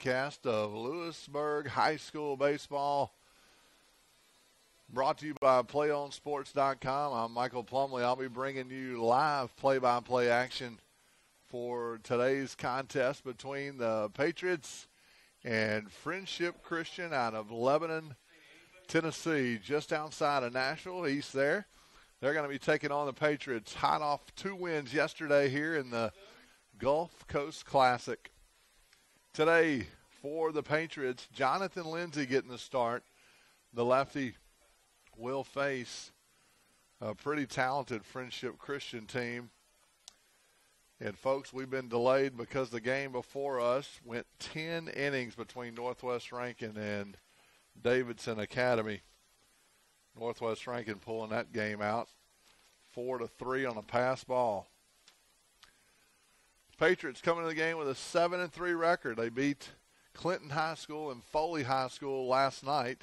broadcast of Lewisburg High School Baseball, brought to you by PlayOnSports.com. I'm Michael Plumley. I'll be bringing you live play-by-play action for today's contest between the Patriots and Friendship Christian out of Lebanon, Tennessee, just outside of Nashville, east there. They're going to be taking on the Patriots, hot off 2 wins yesterday here in the Gulf Coast Classic. Today, for the Patriots, Jonathan Lindsay getting the start. The lefty will face a pretty talented Friendship Christian team. And, folks, we've been delayed because the game before us went 10 innings between Northwest Rankin and Davidson Academy. Northwest Rankin pulling that game out 4-3 on a pass ball. Patriots coming to the game with a 7-3 record. They beat Clinton High School and Foley High School last night,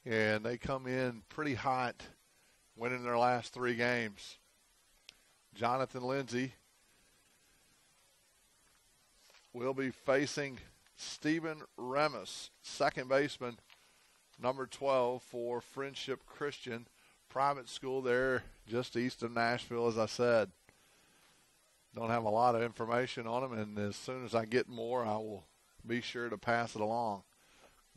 and they come in pretty hot, winning their last 3 games. Jonathan Lindsay will be facing Stephen Remus, second baseman, number 12 for Friendship Christian, private school there just east of Nashville, as I said. Don't have a lot of information on them, and as soon as I get more, I will be sure to pass it along.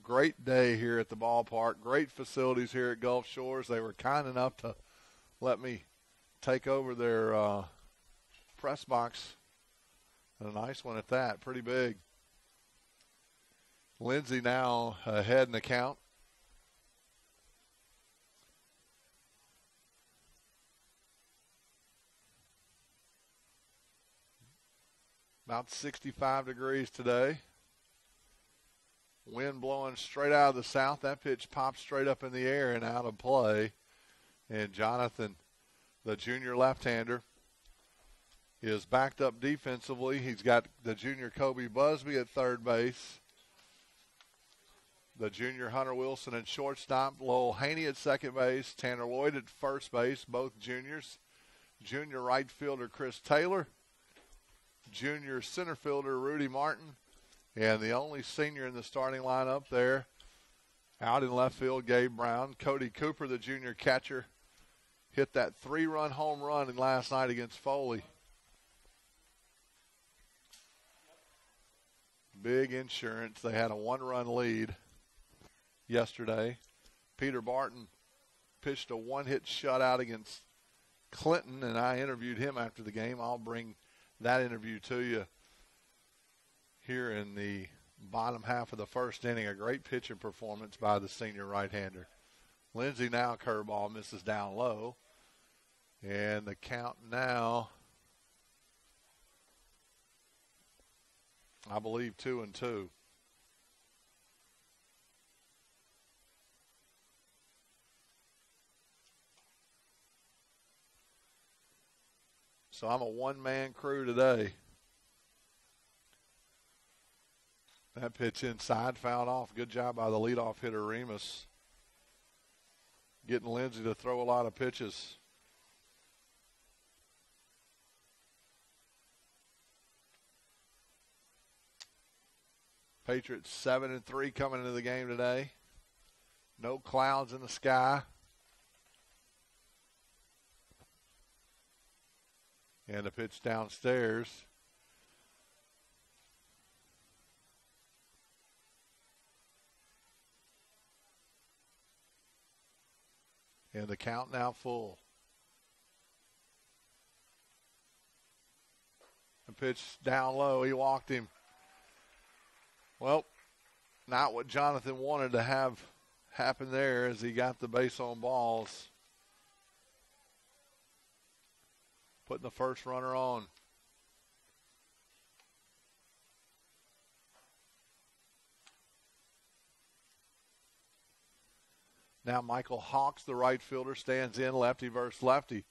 Great day here at the ballpark. Great facilities here at Gulf Shores. They were kind enough to let me take over their press box. A nice one at that, pretty big. Lindsay now ahead in the count. About 65 degrees today. Wind blowing straight out of the south. That pitch popped straight up in the air and out of play. And Jonathan, the junior left-hander, is backed up defensively. He's got the junior Kobe Busby at third base. The junior Hunter Wilson at shortstop. Lowell Haney at second base. Tanner Lloyd at first base, both juniors. Junior right fielder Chris Taylor. Junior center fielder Rudy Martin, and the only senior in the starting lineup there out in left field, Gabe Brown. Cody Cooper, the junior catcher, hit that 3-run home run last night against Foley. Big insurance. They had a 1-run lead yesterday. Peter Barton pitched a 1-hit shutout against Clinton, and I interviewed him after the game. I'll bring that interview to you here in the bottom half of the first inning. A great pitching performance by the senior right-hander. Lindsay now curveball misses down low. And the count now, I believe, 2-2. So I'm a one-man crew today. That pitch inside, fouled off. Good job by the leadoff hitter, Remus. Getting Lindsay to throw a lot of pitches. Patriots 7-3 coming into the game today. No clouds in the sky. And a pitch downstairs. And the count now full. The pitch down low. He walked him. Well, not what Jonathan wanted to have happen there as he got the base on balls. Putting the first runner on. Now Michael Hawks, the right fielder, stands in lefty versus lefty.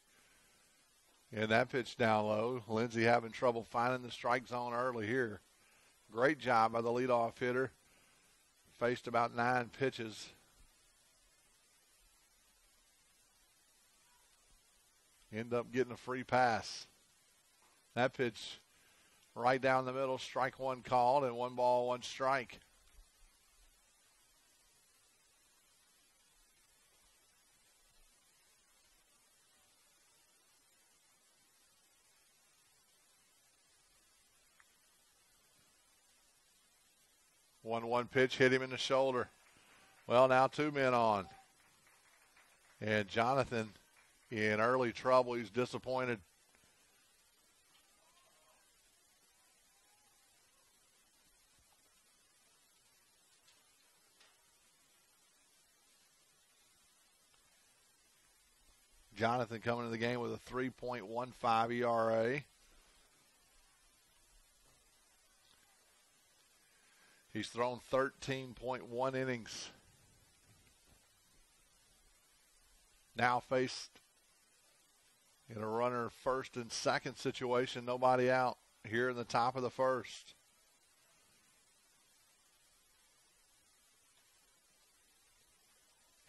And that pitch down low. Lindsay having trouble finding the strike zone early here. Great job by the leadoff hitter. Faced about 9 pitches. End up getting a free pass. That pitch Right down the middle, strike one called, and 1 ball, 1 strike. One pitch hit him in the shoulder. Well, now 2 men on. And Jonathan in early trouble. He's disappointed. Jonathan coming to the game with a 3.15 ERA. He's thrown 13.1 innings. Now faced in a runner first and second situation, nobody out here in the top of the first.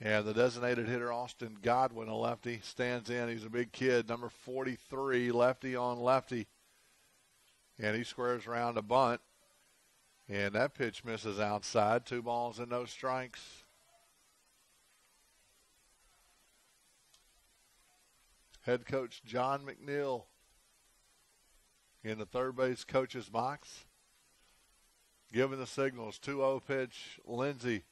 And the designated hitter, Austin Godwin, a lefty, stands in. He's a big kid, number 43, lefty on lefty. And he squares around a bunt. And that pitch misses outside. 2 balls and no strikes. Head coach John McNeil in the third base coach's box. Giving the signals. 2-0 pitch. Lindsey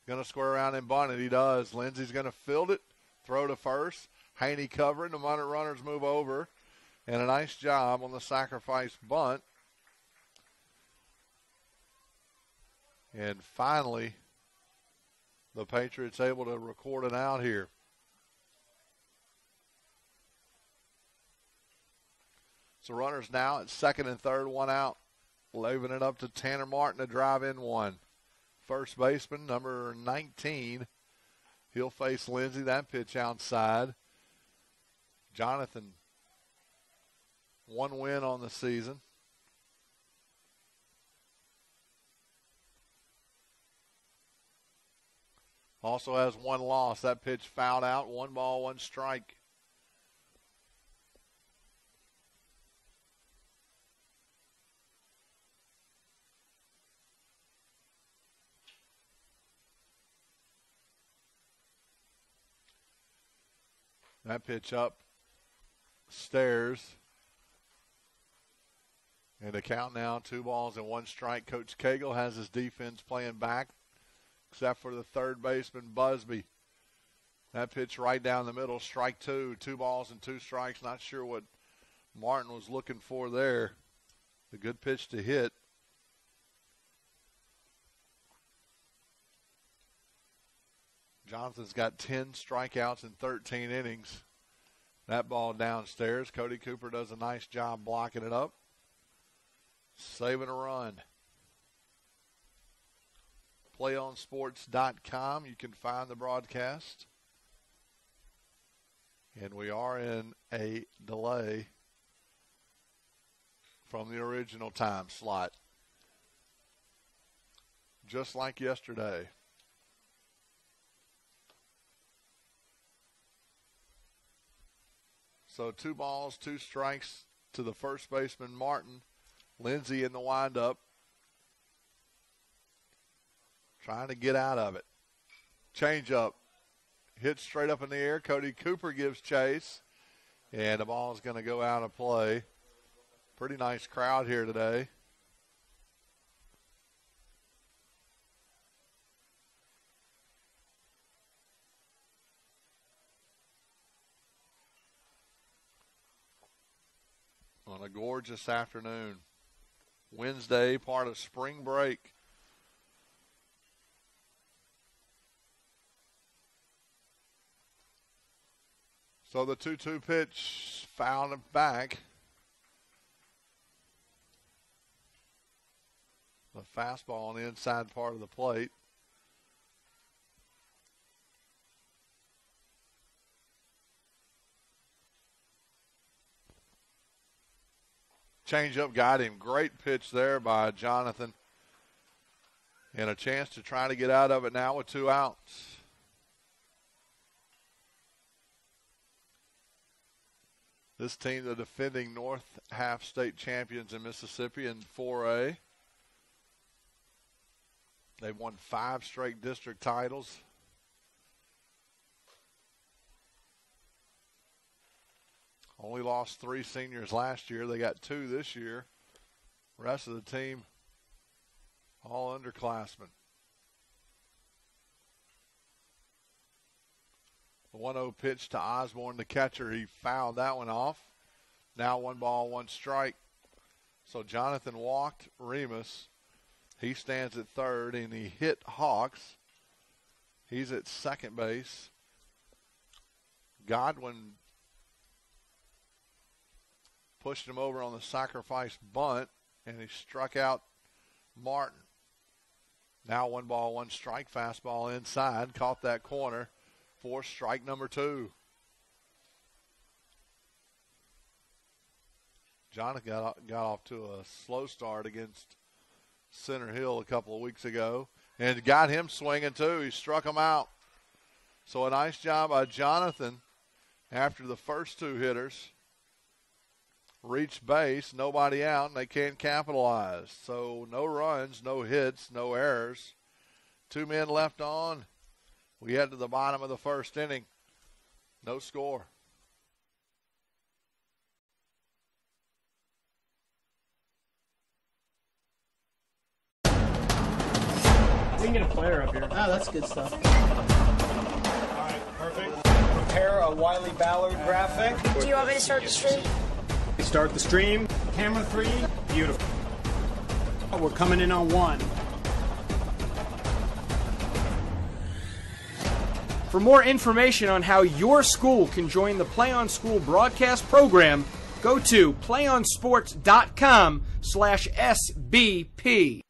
going to square around and bunt it. He does. Lindsey's going to field it. Throw to first. Haney covering. The runners move over. And a nice job on the sacrifice bunt. And finally, the Patriots able to record an out here. So runners now at second and third, 1 out. Leaving it up to Tanner Martin to drive in 1. First baseman, number 19. He'll face Lindsey. That pitch outside. Jonathan, 1 win on the season. Also has 1 loss. That pitch fouled out. 1 ball, 1 strike. That pitch up stairs. And the count now, 2 balls and 1 strike. Coach Cagle has his defense playing back, except for the third baseman, Busby. That pitch right down the middle, strike 2. 2 balls and 2 strikes. Not sure what Martin was looking for there. A good pitch to hit. Jonathan's got 10 strikeouts in 13 innings. That ball downstairs. Cody Cooper does a nice job blocking it up. Saving a run. PlayOnSports.com. You can find the broadcast. And we are in a delay from the original time slot. Just like yesterday. So 2 balls, 2 strikes to the first baseman, Martin. Lindsey in the windup. Trying to get out of it. Change up. Hit straight up in the air. Cody Cooper gives chase. And the ball is going to go out of play. Pretty nice crowd here today. On a gorgeous afternoon. Wednesday, part of spring break. So the 2-2 pitch fouled it back. The fastball on the inside part of the plate. Changeup got him. Great pitch there by Jonathan. And a chance to try to get out of it now with 2 outs. This team, the defending North Half State champions in Mississippi in 4A. They've won 5 straight district titles. Only lost 3 seniors last year. They got 2 this year. The rest of the team, all underclassmen. The 1-0 pitch to Osborne, the catcher. He fouled that one off. Now 1 ball, 1 strike. So Jonathan walked Remus. He stands at third, and he hit Hawks. He's at second base. Godwin pushed him over on the sacrifice bunt, and he struck out Martin. Now 1 ball, 1 strike, fastball inside. Caught that corner for strike number 2. Jonathan got off to a slow start against Center Hill a couple of weeks ago and got him swinging too. He struck him out. So a nice job by Jonathan after the first 2 hitters reached base, nobody out, and they can't capitalize. So no runs, no hits, no errors. 2 men left on. We head to the bottom of the first inning. No score. We can get a player up here. Oh, that's good stuff. All right, perfect. Prepare a Wiley Ballard graphic. Do you want me to start the stream? Start the stream. Camera 3. Beautiful. We're coming in on 1. For more information on how your school can join the Play on School broadcast program, go to playonsports.com/SBP.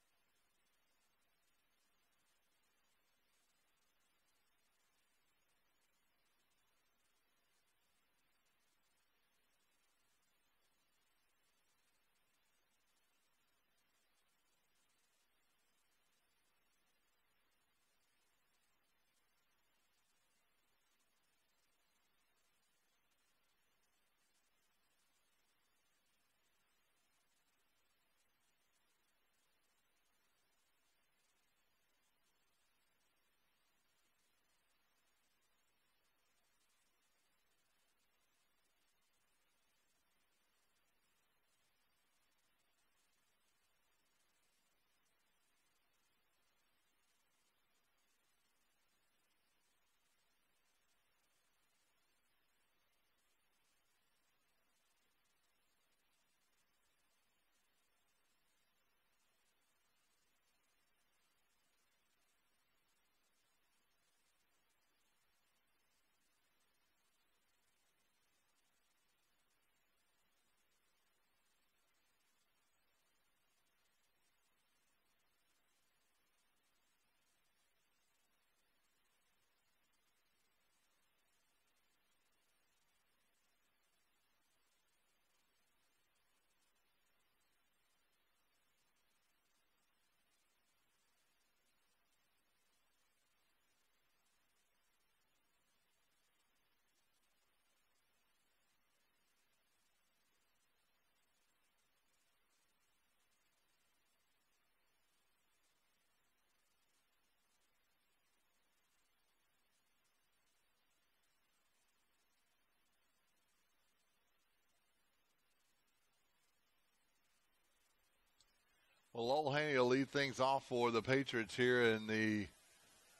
Well, Lowell Haney will lead things off for the Patriots here in the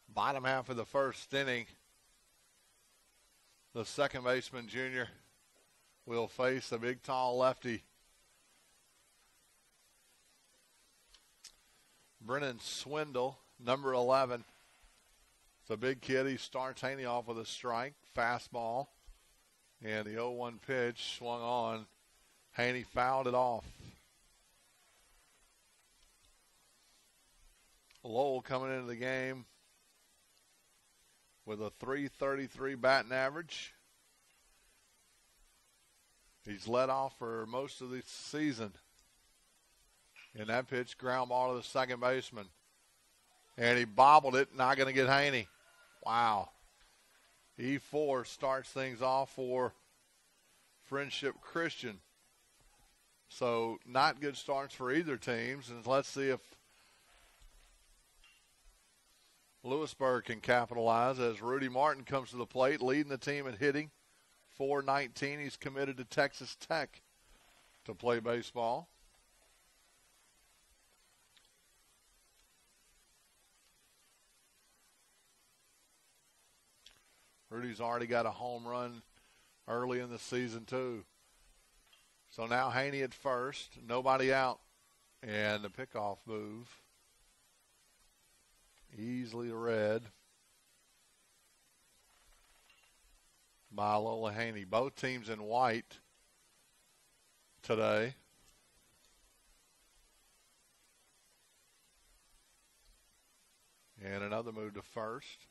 bottom half of the first inning. The second baseman, junior, will face a big, tall lefty. Brennan Swindle, number 11. It's a big kid. He starts Haney off with a strike, fastball. And the 0-1 pitch swung on. Haney fouled it off. Lowell coming into the game with a .333 batting average. He's led off for most of the season. And that pitch, ground ball to the second baseman. And he bobbled it, not going to get Haney. Wow. E4 starts things off for Friendship Christian. So not good starts for either teams. And let's see if Lewisburg can capitalize as Rudy Martin comes to the plate, leading the team in hitting. 419. He's committed to Texas Tech to play baseball. Rudy's already got a home run early in the season, too. So now Haney at first, nobody out, and the pickoff move. Easily read by Lola Haney. Both teams in white today. And another move to first.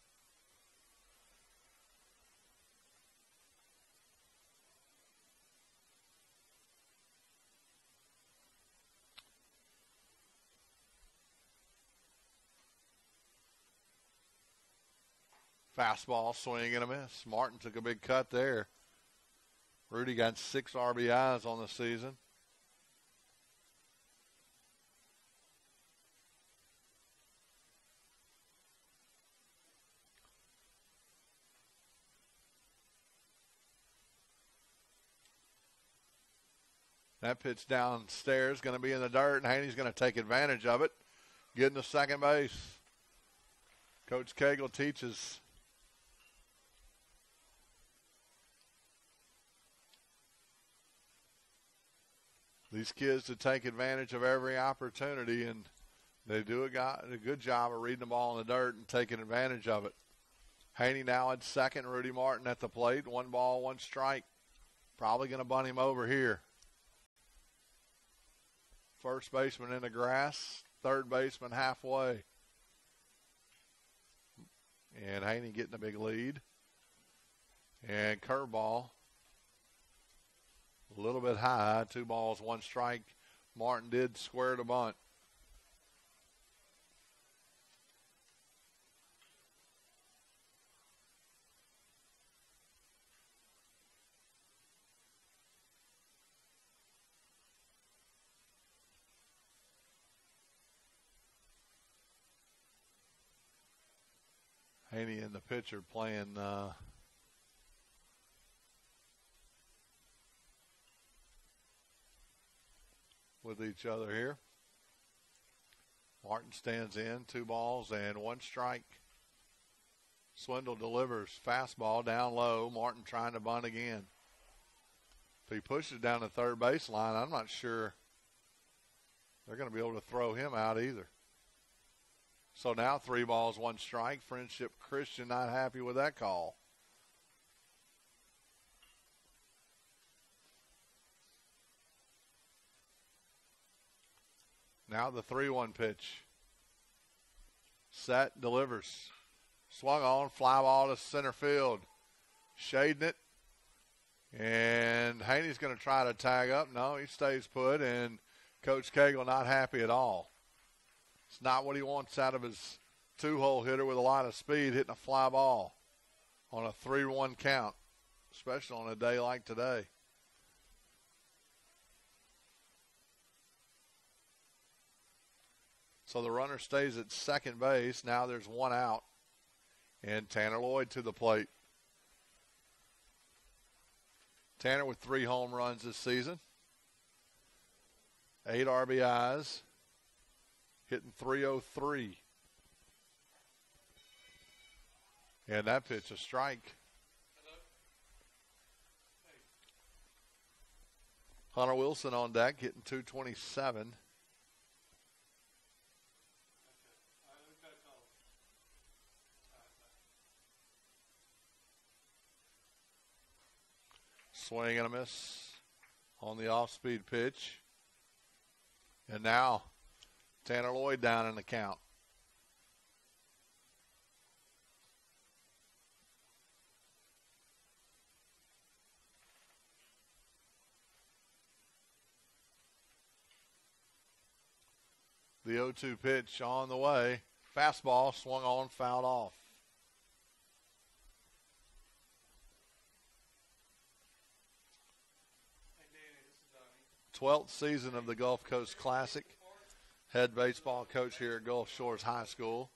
Fastball, swing and a miss. Martin took a big cut there. Rudy got 6 RBIs on the season. That pitch downstairs going to be in the dirt, and Haney's going to take advantage of it, getting to second base. Coach Cagle teaches these kids to take advantage of every opportunity, and they do a good job of reading the ball in the dirt and taking advantage of it. Haney now at second, Rudy Martin at the plate. 1 ball, 1 strike. Probably going to bunt him over here. First baseman in the grass, third baseman halfway. And Haney getting a big lead. And curveball. A little bit high, 2 balls, 1 strike. Martin did square the bunt. Haney and the pitcher playing with each other here. Martin stands in, 2 balls and 1 strike. Swindle delivers fastball down low. Martin trying to bunt again. If he pushes down the third baseline, I'm not sure they're going to be able to throw him out either. So now 3 balls, 1 strike. Friendship Christian not happy with that call. Now the 3-1 pitch. Set, delivers. Swung on, fly ball to center field. Shading it. And Haney's going to try to tag up. No, he stays put, and Coach Cagle not happy at all. It's not what he wants out of his 2-hole hitter with a lot of speed hitting a fly ball on a 3-1 count, especially on a day like today. So the runner stays at second base. Now there's 1 out. And Tanner Lloyd to the plate. Tanner with 3 home runs this season. 8 RBIs. Hitting .303. And that pitch a strike. Hunter Wilson on deck, hitting .227. Swing and a miss on the off-speed pitch. And now Tanner Lloyd down in the count. The 0-2 pitch on the way. Fastball swung on, fouled off. 12th season of the Gulf Coast Classic. Head baseball coach here at Gulf Shores High School.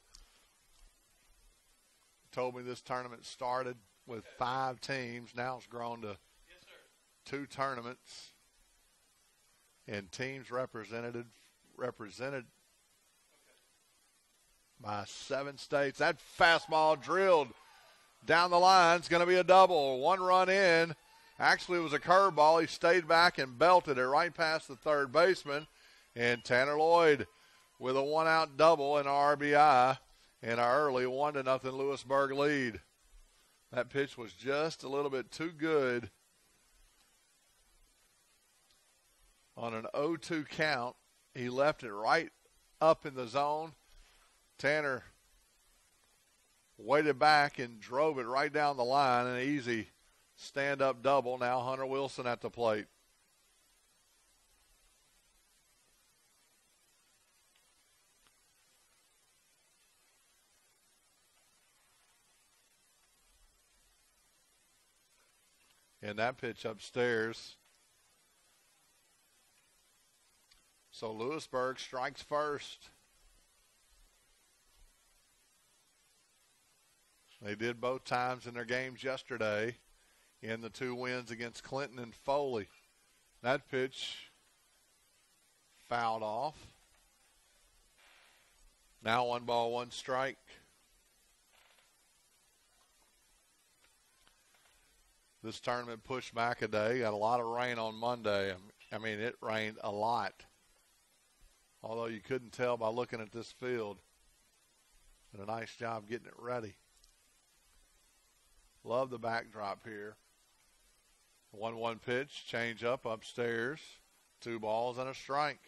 Told me this tournament started with 5 teams. Now it's grown to 2 tournaments. And teams represented by 7 states. That fastball drilled down the line. It's going to be a double. 1 run in. Actually, it was a curveball. He stayed back and belted it right past the third baseman. And Tanner Lloyd with a 1-out double and RBI and our early 1-0 Lewisburg lead. That pitch was just a little bit too good on an 0-2 count. He left it right up in the zone. Tanner waited back and drove it right down the line. An easy stand-up double. Now Hunter Wilson at the plate. And that pitch upstairs. So Lewisburg strikes first. They did both times in their games yesterday in the 2 wins against Clinton and Foley. That pitch fouled off. Now 1 ball, 1 strike. This tournament pushed back a day. Got a lot of rain on Monday. I mean, it rained a lot. Although you couldn't tell by looking at this field. Did a nice job getting it ready. Love the backdrop here. 1-1 pitch, change up upstairs. 2 balls and a strike.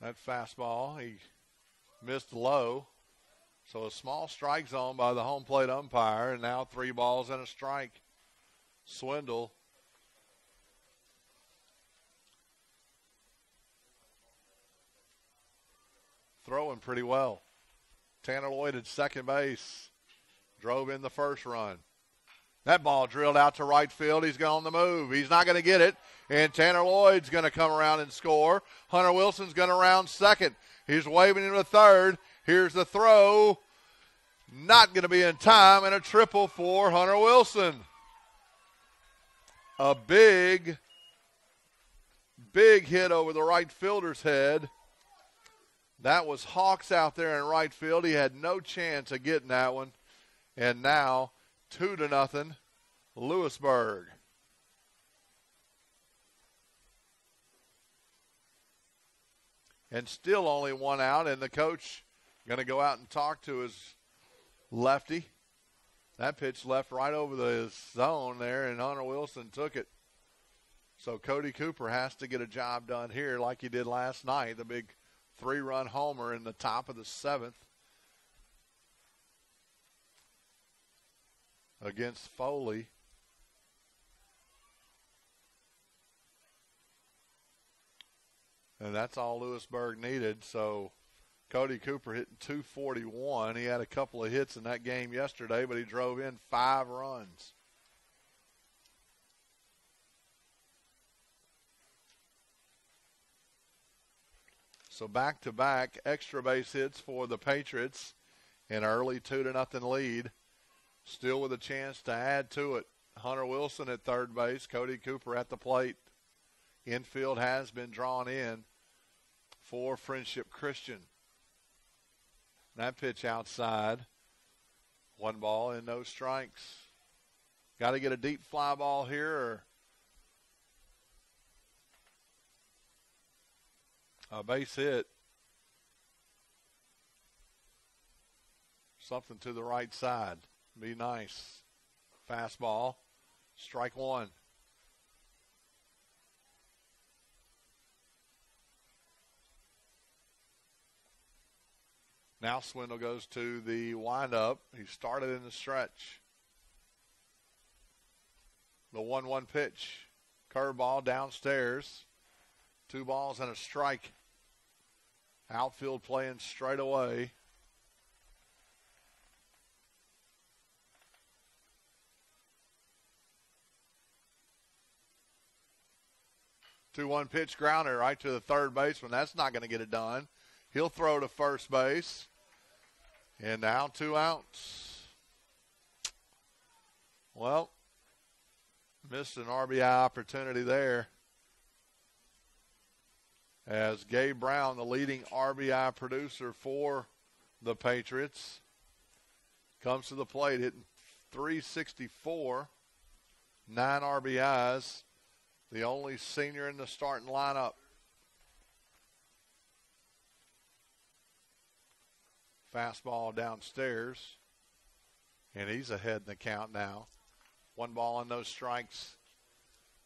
That fastball, he missed low. So a small strike zone by the home plate umpire, and now 3 balls and a strike. Swindle throwing pretty well. Tanner Lloyd at second base. Drove in the first run. That ball drilled out to right field. He's on the move. He's not going to get it. And Tanner Lloyd's going to come around and score. Hunter Wilson's going to round second. He's waving into third. Here's the throw. Not going to be in time, and a triple for Hunter Wilson. A big hit over the right fielder's head. That was Hawks out there in right field. He had no chance of getting that one. And now 2-0 Lewisburg. And still only 1 out, and the coach going to go out and talk to his lefty. That pitch left right over the zone there, and Hunter Wilson took it. So Cody Cooper has to get a job done here like he did last night, the big 3-run homer in the top of the 7th against Foley. And that's all Lewisburg needed. So Cody Cooper hitting .241. He had a couple of hits in that game yesterday, but he drove in 5 runs. So back-to-back extra base hits for the Patriots. An early 2-0 lead. Still with a chance to add to it. Hunter Wilson at third base. Cody Cooper at the plate. Infield has been drawn in for Friendship Christian. That pitch outside. 1 ball and no strikes. Got to get a deep fly ball here or a base hit. Something to the right side. Be nice. Fastball. Strike 1. Now Swindle goes to the windup. He started in the stretch. The 1-1 pitch. Curveball downstairs. 2 balls and a strike. Outfield playing straight away. Two-one pitch grounder right to the third baseman. That's not going to get it done. He'll throw to first base. And now 2 outs. Well, missed an RBI opportunity there. As Gabe Brown, the leading RBI producer for the Patriots, comes to the plate hitting .364, 9 RBIs, the only senior in the starting lineup. Fastball downstairs, and he's ahead in the count now. 1 ball and no strikes.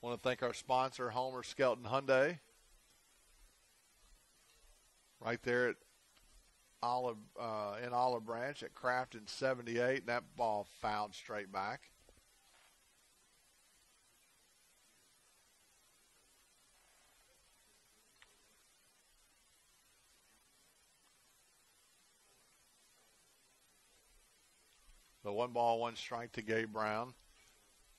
Want to thank our sponsor, Homer Skelton Hyundai. Right there at in Olive Branch at Crafton 78. That ball fouled straight back. So 1 ball, 1 strike to Gabe Brown.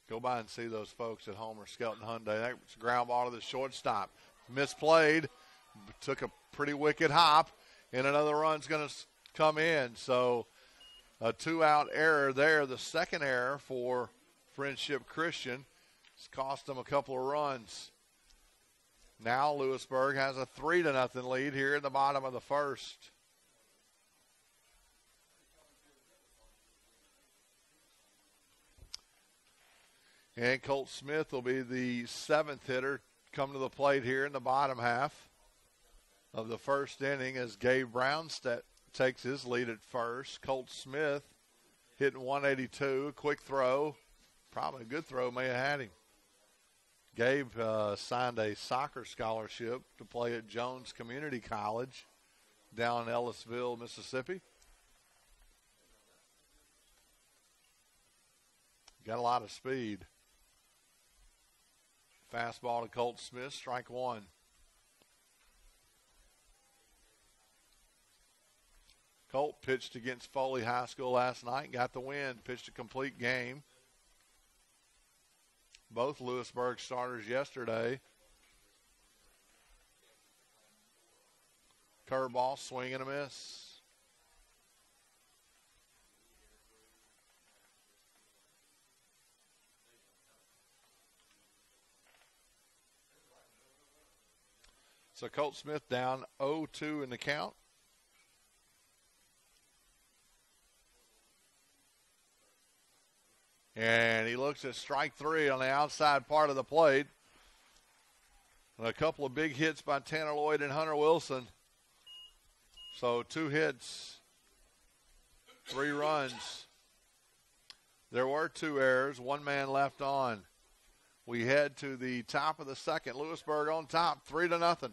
Go by and see those folks at Homer Skelton Hyundai. That's a ground ball to the shortstop. Misplayed. Took a pretty wicked hop, and another run's going to come in. So a 2-out error there, the second error for Friendship Christian. It's cost them a couple of runs. Now Lewisburg has a 3-0 lead here in the bottom of the first. And Colt Smith will be the 7th hitter come to the plate here in the bottom half of the first inning as Gabe Brown takes his lead at first. Colt Smith hitting .182, a quick throw. Probably a good throw, may have had him. Gabe signed a soccer scholarship to play at Jones Community College down in Ellisville, Mississippi. Got a lot of speed. Fastball to Colt Smith, strike 1. Colt pitched against Foley High School last night, got the win, pitched a complete game. Both Lewisburg starters yesterday. Curveball, swing and a miss. So Colt Smith down 0-2 in the count. And he looks at strike 3 on the outside part of the plate. And a couple of big hits by Tanner Lloyd and Hunter Wilson. So 2 hits, 3 runs. There were 2 errors, 1 man left on. We head to the top of the second. Lewisburg on top, 3-0.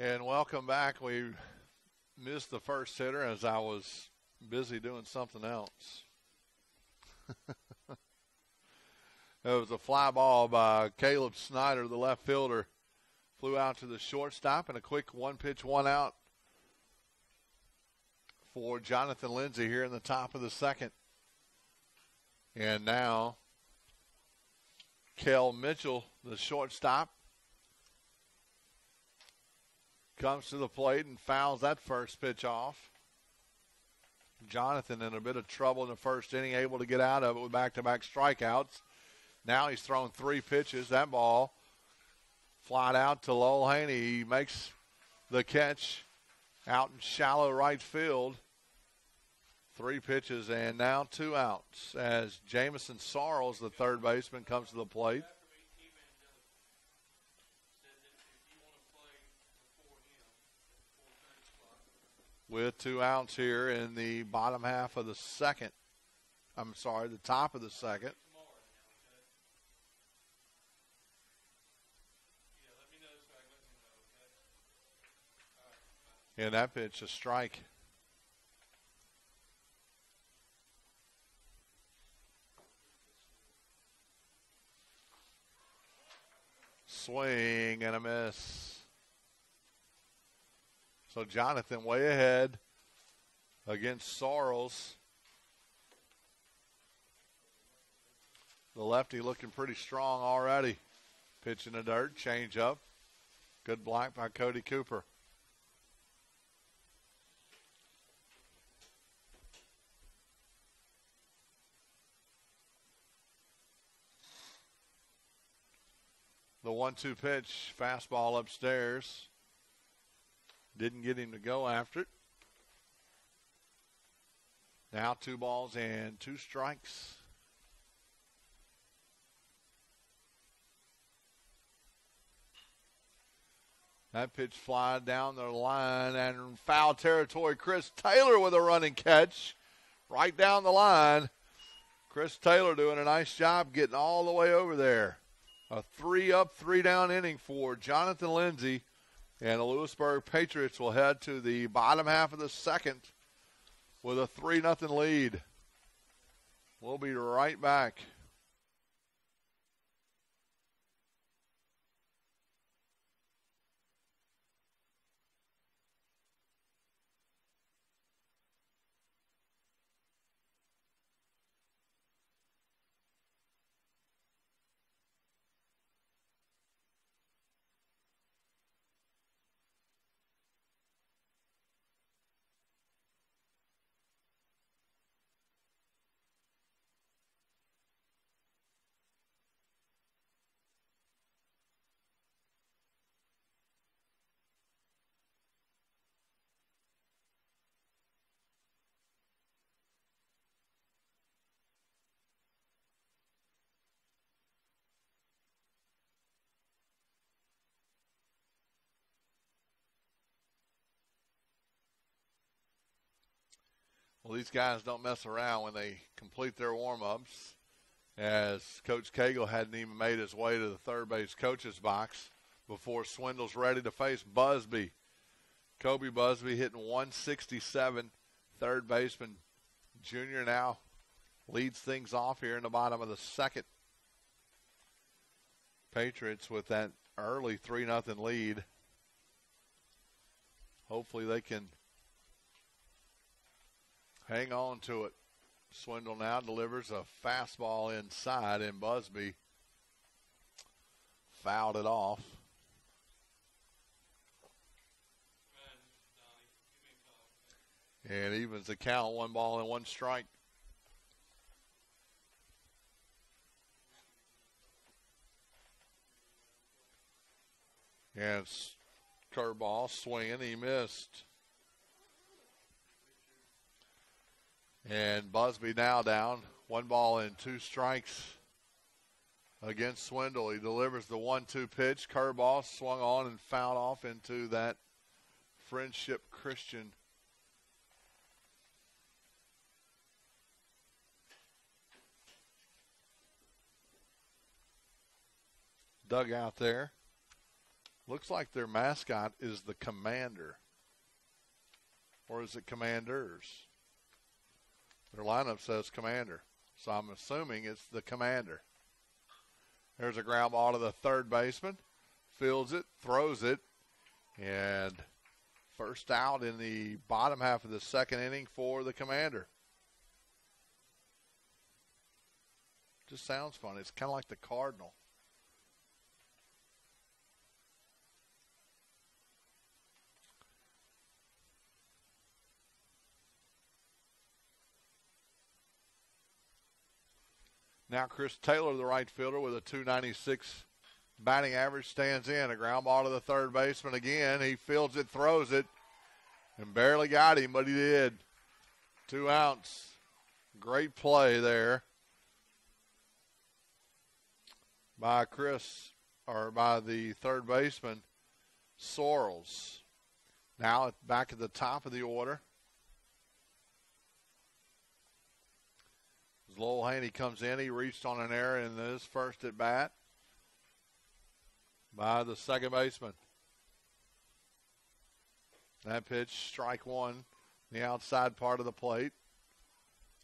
And welcome back. We missed the first hitter as I was busy doing something else. It was a fly ball by Caleb Snyder, the left fielder. Flew out to the shortstop, and a quick one-pitch, one-out for Jonathan Lindsay here in the top of the second. And now Kel Mitchell, the shortstop, comes to the plate and fouls that first pitch off. Jonathan in a bit of trouble in the first inning, able to get out of it with back-to-back strikeouts. Now he's thrown 3 pitches. That ball flied out to Lowell Haney. He makes the catch out in shallow right field. 3 pitches and now 2 outs as Jamison Sarles, the third baseman, comes to the plate. With 2 outs here in the bottom half of the second. I'm sorry, the top of the second. And that pitch, a strike. Swing and a miss. So Jonathan way ahead against Sarles. The lefty looking pretty strong already. Pitch in the dirt, change up. Good block by Cody Cooper. The 1-2 pitch, fastball upstairs. Didn't get him to go after it. Now 2 balls and 2 strikes. That pitch fly down the line and foul territory. Chris Taylor with a running catch right down the line. Chris Taylor doing a nice job getting all the way over there. A 3-up, 3-down inning for Jonathan Lindsay. And the Lewisburg Patriots will head to the bottom half of the second with a 3-0 lead. We'll be right back. Well, these guys don't mess around when they complete their warm-ups, as Coach Cagle hadn't even made his way to the third base coach's box before Swindle's ready to face Busby. Kobe Busby hitting 167, third baseman. Junior now leads things off here in the bottom of the second. Patriots with that early 3-0 lead. Hopefully they can hang on to it. Swindle now delivers a fastball inside, and Busby fouled it off. And evens the count, 1 ball and 1 strike. And curveball swinging, he missed. And Busby now down, 1 ball and 2 strikes against Swindle. He delivers the 1-2 pitch, curveball swung on and fouled off into that Friendship Christian dugout there. Looks like their mascot is the Commander. Or is it Commanders? Their lineup says Commander. So I'm assuming it's the Commander. There's a ground ball to the third baseman. Fields it, throws it, and first out in the bottom half of the second inning for the Commander. Just sounds funny. It's kind of like the Cardinal. Now Chris Taylor, the right fielder, with a .296 batting average, stands in. A ground ball to the third baseman again. He fields it, throws it, and barely got him, but he did. 2 outs. Great play there by the third baseman, Sorrells. Now back at the top of the order. As Lowell Haney comes in, he reached on an error in his first at bat by the second baseman. That pitch, strike one, the outside part of the plate.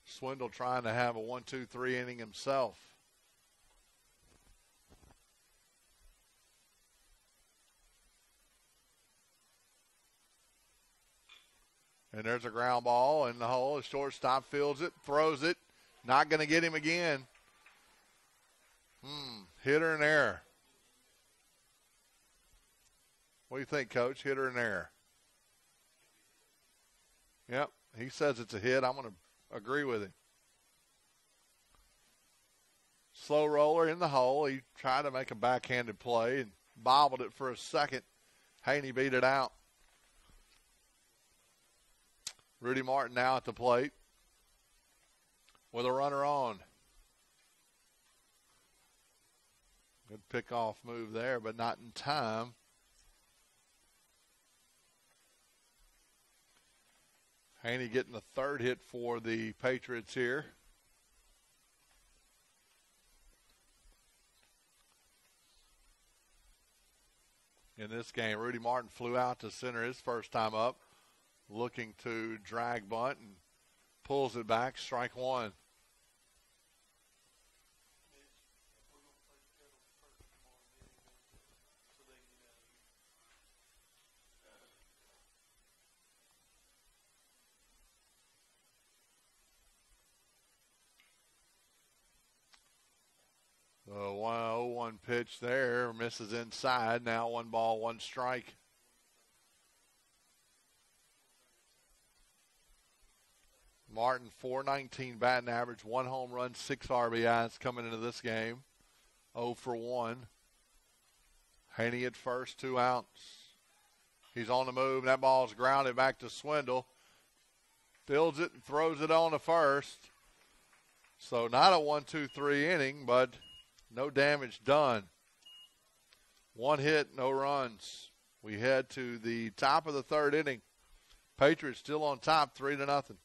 Swindle trying to have a 1-2-3 inning himself. And there's a ground ball in the hole. The shortstop fields it, throws it. Not going to get him again. Hit or an error? What do you think, Coach? Hit or an error? Yep, he says it's a hit. I'm going to agree with him. Slow roller in the hole. He tried to make a backhanded play and bobbled it for a second. Haney beat it out. Rudy Martin now at the plate with a runner on. Good pickoff move there, but not in time. Haney getting the third hit for the Patriots here. In this game, Rudy Martin flew out to center his first time up, looking to drag bunt and pulls it back, strike one. The 1-0-1 pitch there misses inside. Now 1 ball, 1 strike. Martin, .419 batting average, 1 home run, 6 RBIs coming into this game. 0 for 1. Haney at first, 2 outs. He's on the move. That ball's grounded back to Swindle. Fields it and throws it on to first. So not a 1-2-3 inning, but no damage done. 1 hit, no runs. We head to the top of the third inning. Patriots still on top, 3-0.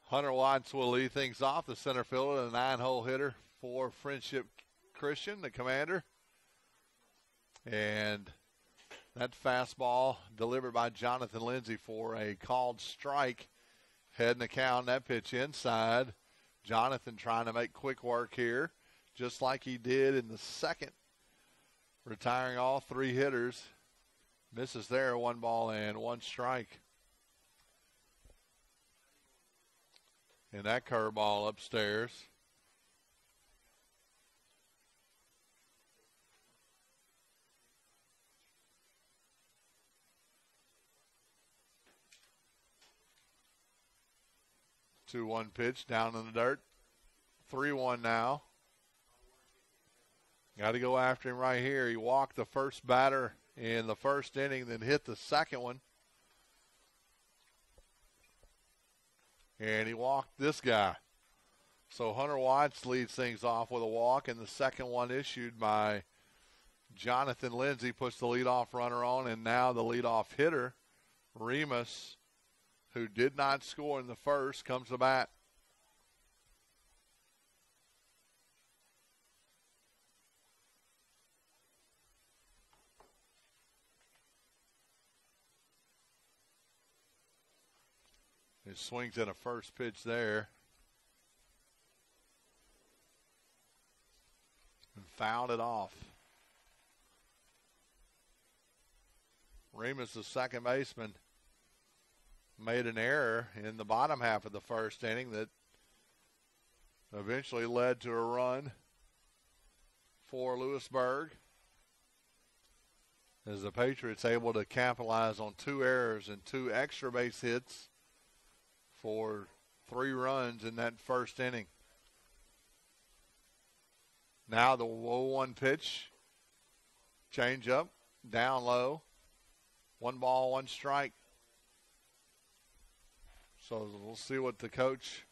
Hunter Watts will lead things off, the center fielder, the 9-hole hitter for Friendship Christian, the commander. And that fastball delivered by Jonathan Lindsay for a called strike. Heading the count, that pitch inside. Jonathan trying to make quick work here, just like he did in the second, retiring all 3 hitters. Misses there, 1 ball and 1 strike. And that curveball upstairs. Two one pitch down in the dirt. 3-1 now. Got to go after him right here. He walked the first batter in the first inning, then hit the second one. And he walked this guy. So Hunter Watts leads things off with a walk, and the second one issued by Jonathan Lindsay puts the leadoff runner on, and now the leadoff hitter, Remus, who did not score in the first, comes to bat. He swings in a first pitch there. And fouled it off. Remus, the second baseman, made an error in the bottom half of the first inning that eventually led to a run for Lewisburg, as the Patriots able to capitalize on 2 errors and 2 extra base hits for 3 runs in that first inning. Now the 0-1 pitch, change up, down low, 1 ball, 1 strike. So we'll see what the coach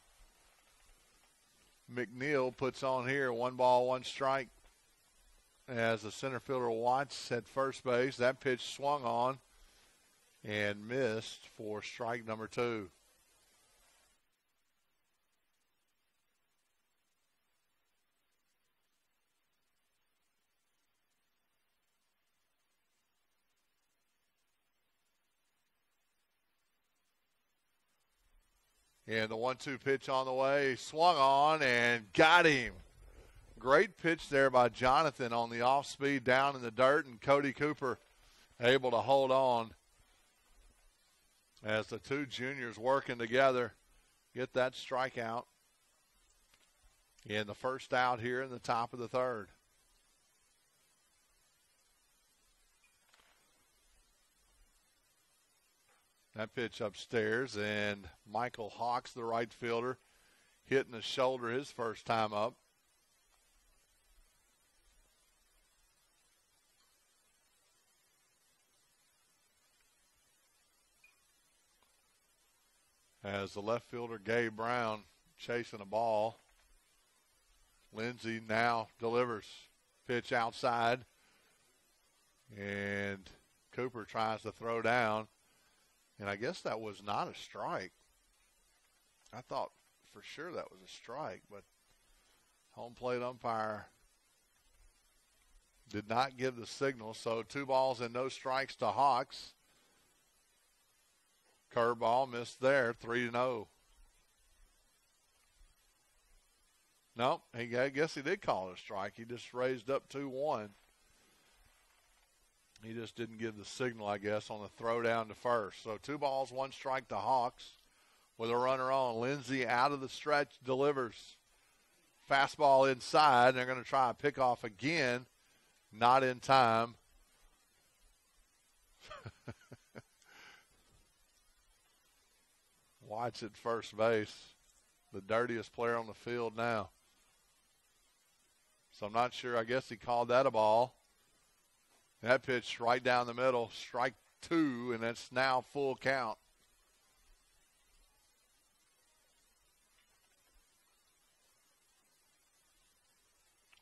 McNeil puts on here. 1 ball, 1 strike. As the center fielder Watts at first base, that pitch swung on and missed for strike number 2. And the 1-2 pitch on the way, swung on and got him. Great pitch there by Jonathan on the off speed down in the dirt, and Cody Cooper able to hold on as the 2 juniors working together, get that strikeout in the first out here in the top of the third. That pitch upstairs, and Michael Hawks, the right fielder, hitting the shoulder his first time up. As the left fielder, Gabe Brown, chasing a ball. Lindsay now delivers. Pitch outside, and Cooper tries to throw down. And I guess that was not a strike. I thought for sure that was a strike, but home plate umpire did not give the signal. So 2 balls and no strikes to Hawks. Curveball missed there, 3-0. No, I guess he did call it a strike. He just raised up 2-1. He just didn't give the signal, I guess, on the throw down to first. So 2 balls, 1 strike to Hawks with a runner on. Lindsay out of the stretch delivers. Fastball inside. They're going to try a pickoff again. Not in time. Watch at first base. The dirtiest player on the field now. So I'm not sure. I guess he called that a ball. That pitch right down the middle, strike 2, and that's now full count.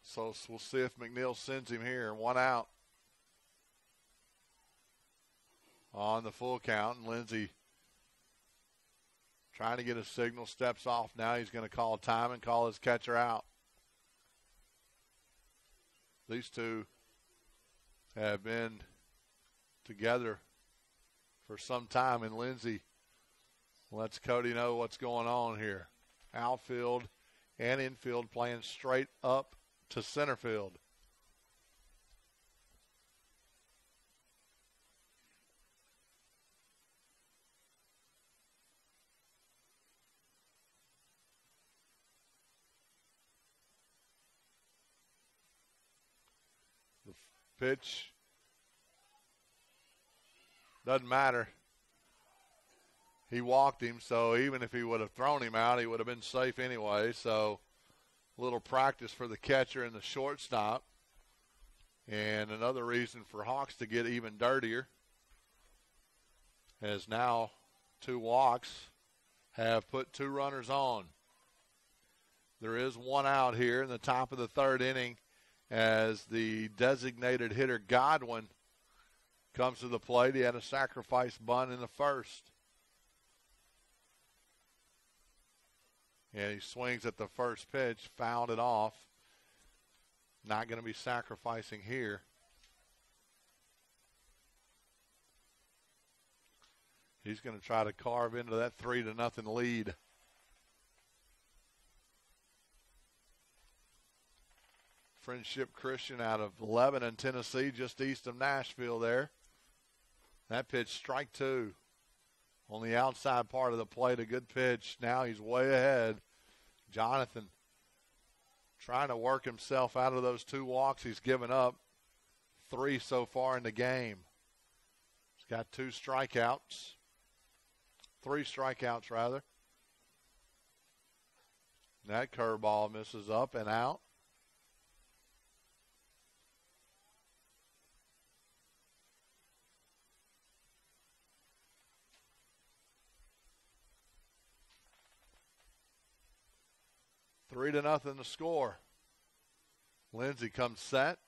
So we'll see if McNeil sends him here. 1 out on the full count, and Lindsay Trying to get a signal, steps off. Now he's going to call time and call his catcher out. These two have been together for some time, and Lindsey lets Cody know what's going on here. Outfield and infield playing straight up to center field. The pitch doesn't matter. He walked him, so even if he would have thrown him out, he would have been safe anyway. So a little practice for the catcher and the shortstop. And another reason for Hawks to get even dirtier, as now 2 walks have put 2 runners on. There is 1 out here in the top of the 3rd inning as the designated hitter Godwin comes to the plate. He had a sacrifice bunt in the 1st. And he swings at the first pitch, fouled it off. Not going to be sacrificing here. He's going to try to carve into that 3-0 lead. Friendship Christian out of Lebanon, Tennessee, just east of Nashville there. That pitch, strike 2. On the outside part of the plate, a good pitch. Now he's way ahead. Jonathan trying to work himself out of those 2 walks he's given up. 3 so far in the game. He's got 2 strikeouts. 3 strikeouts, rather. That curveball misses up and out. Three to nothing to score. Lindsey comes set,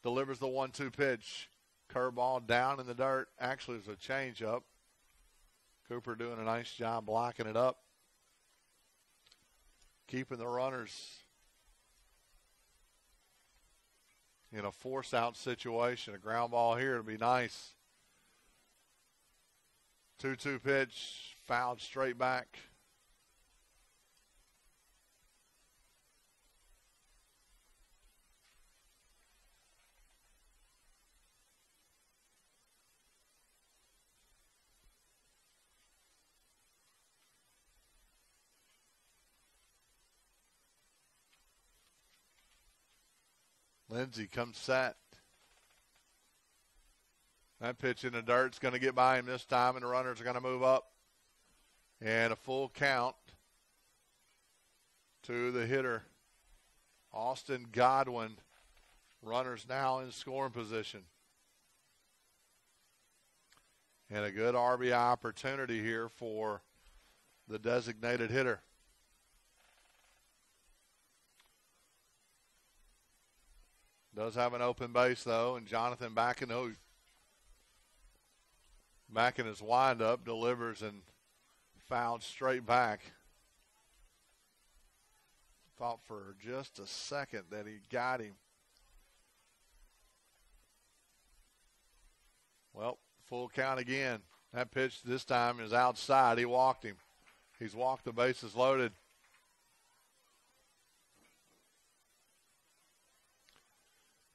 delivers the 1-2 pitch. Curveball down in the dirt. Actually, it's a changeup. Cooper doing a nice job blocking it up. Keeping the runners in a force-out situation. A ground ball here would be nice. 2-2 pitch, fouled straight back. Lindsey comes set. That pitch in the dirt's going to get by him this time, and the runners are going to move up. And a full count to the hitter, Austin Godwin. Runners now in scoring position. And a good RBI opportunity here for the designated hitter. Does have an open base, though, and Jonathan backing his windup, delivers and fouled straight back. Thought for just a second that he got him. Well, full count again. That pitch this time is outside. He walked him. He's walked the bases loaded.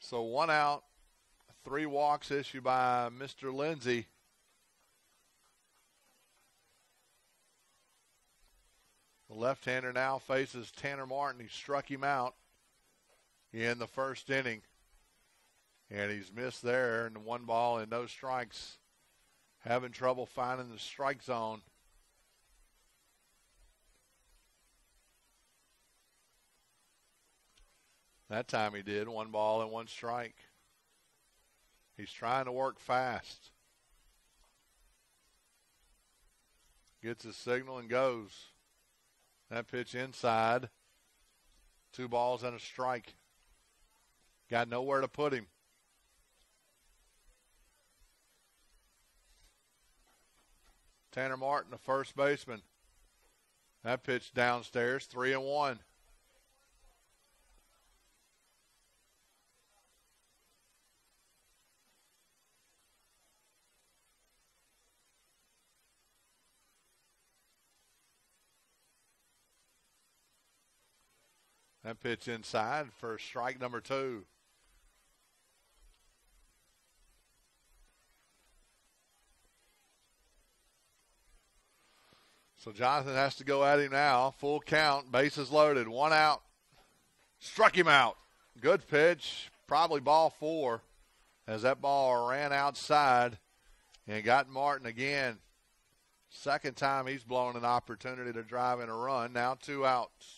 So 1 out, 3 walks issued by Mr. Lindsey. The left-hander now faces Tanner Martin. He struck him out in the 1st inning. And he's missed there, and 1 ball and no strikes. Having trouble finding the strike zone. That time he did. 1 ball and 1 strike. He's trying to work fast. Gets his signal and goes. That pitch inside. 2 balls and a strike. Got nowhere to put him. Tanner Martin, the first baseman, That pitch downstairs, 3-1. That pitch inside for strike number 2. So Jonathan has to go at him now. Full count, bases loaded, 1 out. Struck him out. Good pitch, probably ball 4, as that ball ran outside and got Martin again. Second time he's blown an opportunity to drive in a run. Now 2 outs.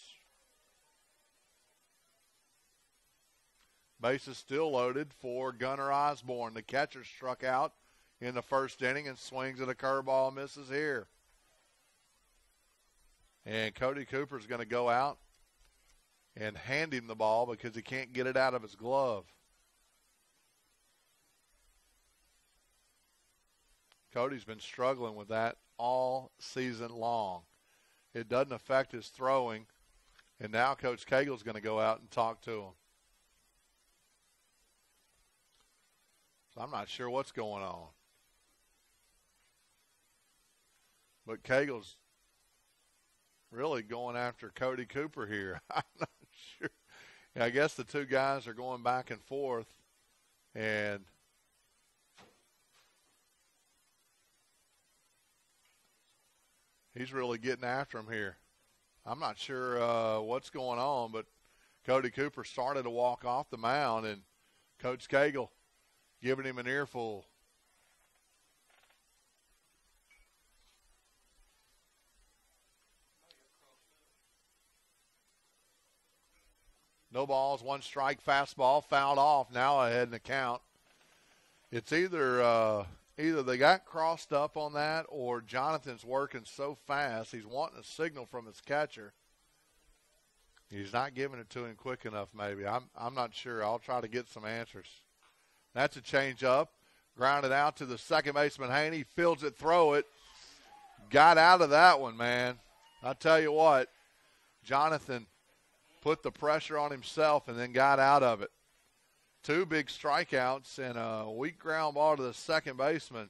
Bases still loaded for Gunnar Osborne. The catcher struck out in the first inning and swings at a curveball and misses here. And Cody Cooper's going to go out and hand him the ball because he can't get it out of his glove. Cody's been struggling with that all season long. It doesn't affect his throwing. And now Coach Cagle's going to go out and talk to him. So I'm not sure what's going on. But Cagle's really going after Cody Cooper here. I'm not sure. I guess the two guys are going back and forth, and he's really getting after him here. I'm not sure what's going on, but Cody Cooper started to walk off the mound, and Coach Cagle giving him an earful. No balls, 1 strike, fastball, fouled off, now ahead in the count. It's either they got crossed up on that or Jonathan's working so fast, he's wanting a signal from his catcher. He's not giving it to him quick enough maybe. I'm not sure. I'll try to get some answers. That's a change-up. Grounded out to the second baseman, Haney. Fields it, throw it. Got out of that one, man. I'll tell you what, Jonathan put the pressure on himself and then got out of it. 2 big strikeouts and a weak ground ball to the second baseman.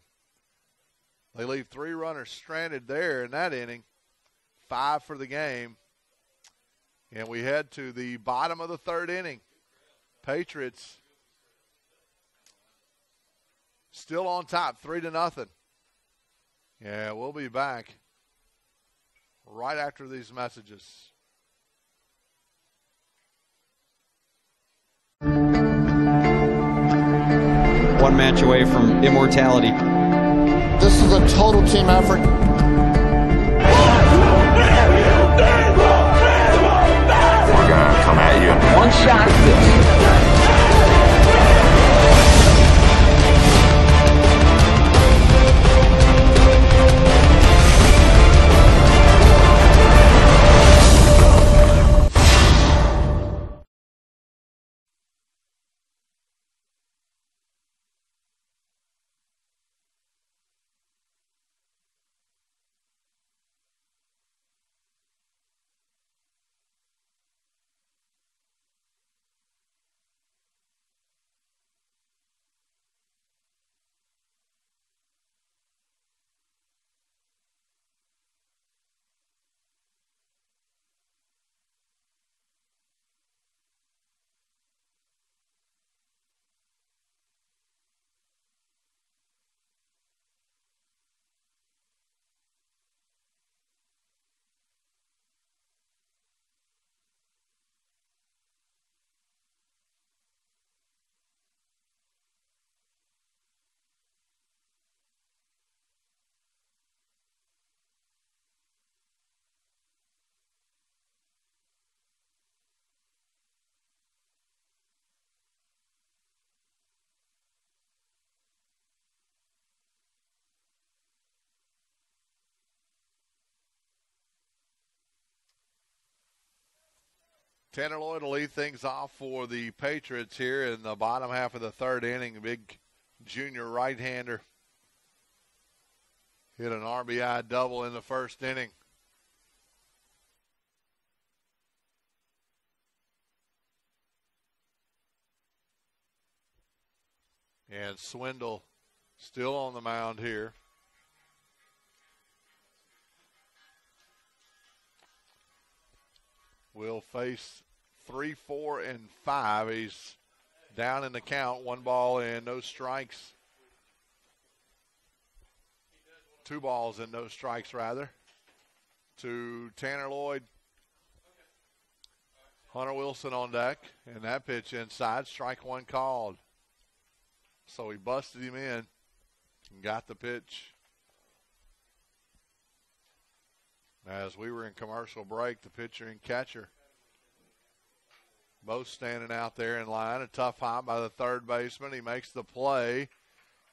They leave 3 runners stranded there in that inning. 5 for the game. And we head to the bottom of the 3rd inning. Patriots still on top, 3-0. Yeah, we'll be back right after these messages. One match away from immortality. This is a total team effort. We're gonna come at you. One shot at this. Tanner Lloyd will lead things off for the Patriots here in the bottom half of the 3rd inning. Big junior right-hander hit an RBI double in the 1st inning. And Swindle still on the mound here. Will face 3, 4, and 5. He's down in the count. 1 ball and no strikes. 2 balls and no strikes, rather, to Tanner Lloyd. Hunter Wilson on deck, and that pitch inside. Strike 1 called. So he busted him in and got the pitch. As we were in commercial break, the pitcher and catcher both standing out there in line. A tough hop by the third baseman. He makes the play,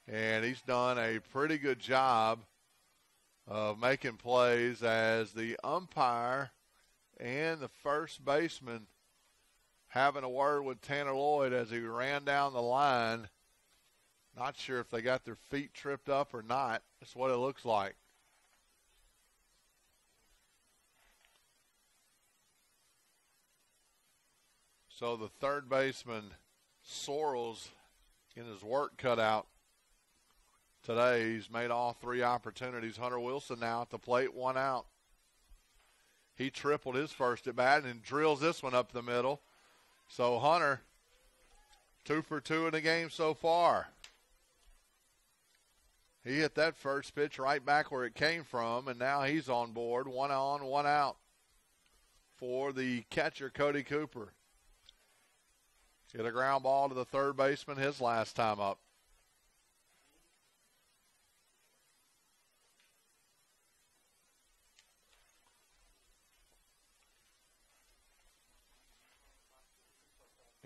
and he's done a pretty good job of making plays as the umpire and the first baseman having a word with Tanner Lloyd as he ran down the line. Not sure if they got their feet tripped up or not. That's what it looks like. So the third baseman, Sorrells, in his work cut out today. He's made all 3 opportunities. Hunter Wilson now at the plate, 1 out. He tripled his first at bat and drills this one up the middle. So Hunter, 2 for 2 in the game so far. He hit that first pitch right back where it came from, and now he's on board. 1 on, 1 out for the catcher, Cody Cooper. Hit a ground ball to the third baseman his last time up.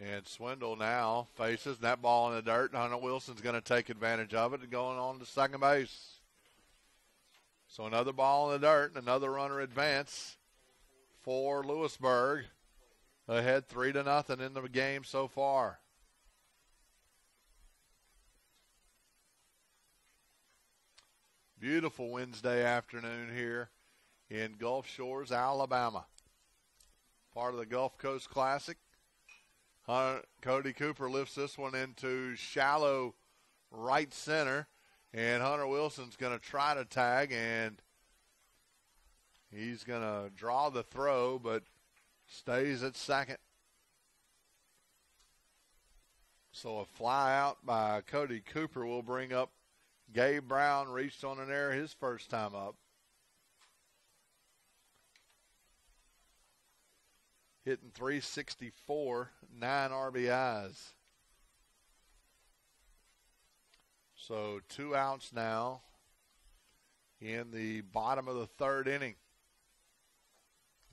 And Swindle now faces that ball in the dirt. Hunter Wilson's going to take advantage of it and going on to second base. So another ball in the dirt and another runner advance for Lewisburg. Ahead 3-0 in the game so far. Beautiful Wednesday afternoon here in Gulf Shores, Alabama. Part of the Gulf Coast Classic. Cody Cooper lifts this one into shallow right center, and Hunter Wilson's going to try to tag, and he's going to draw the throw, but stays at second. So a fly out by Cody Cooper will bring up Gabe Brown. Reached on an error his first time up. Hitting .364, 9 RBIs. So 2 outs now in the bottom of the third inning.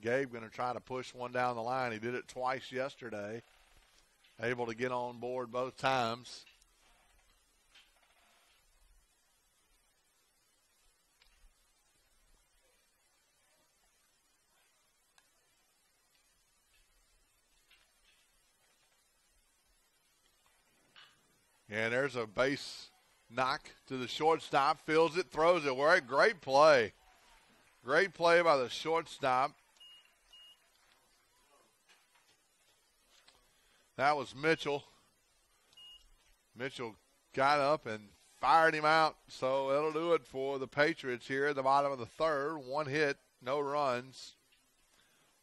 Gabe going to try to push one down the line. He did it twice yesterday. Able to get on board both times. And there's a base knock to the shortstop. Fields it, throws it. Great play. Great play by the shortstop. That was Mitchell. Mitchell got up and fired him out. So that'll do it for the Patriots here at the bottom of the third. 1 hit, no runs.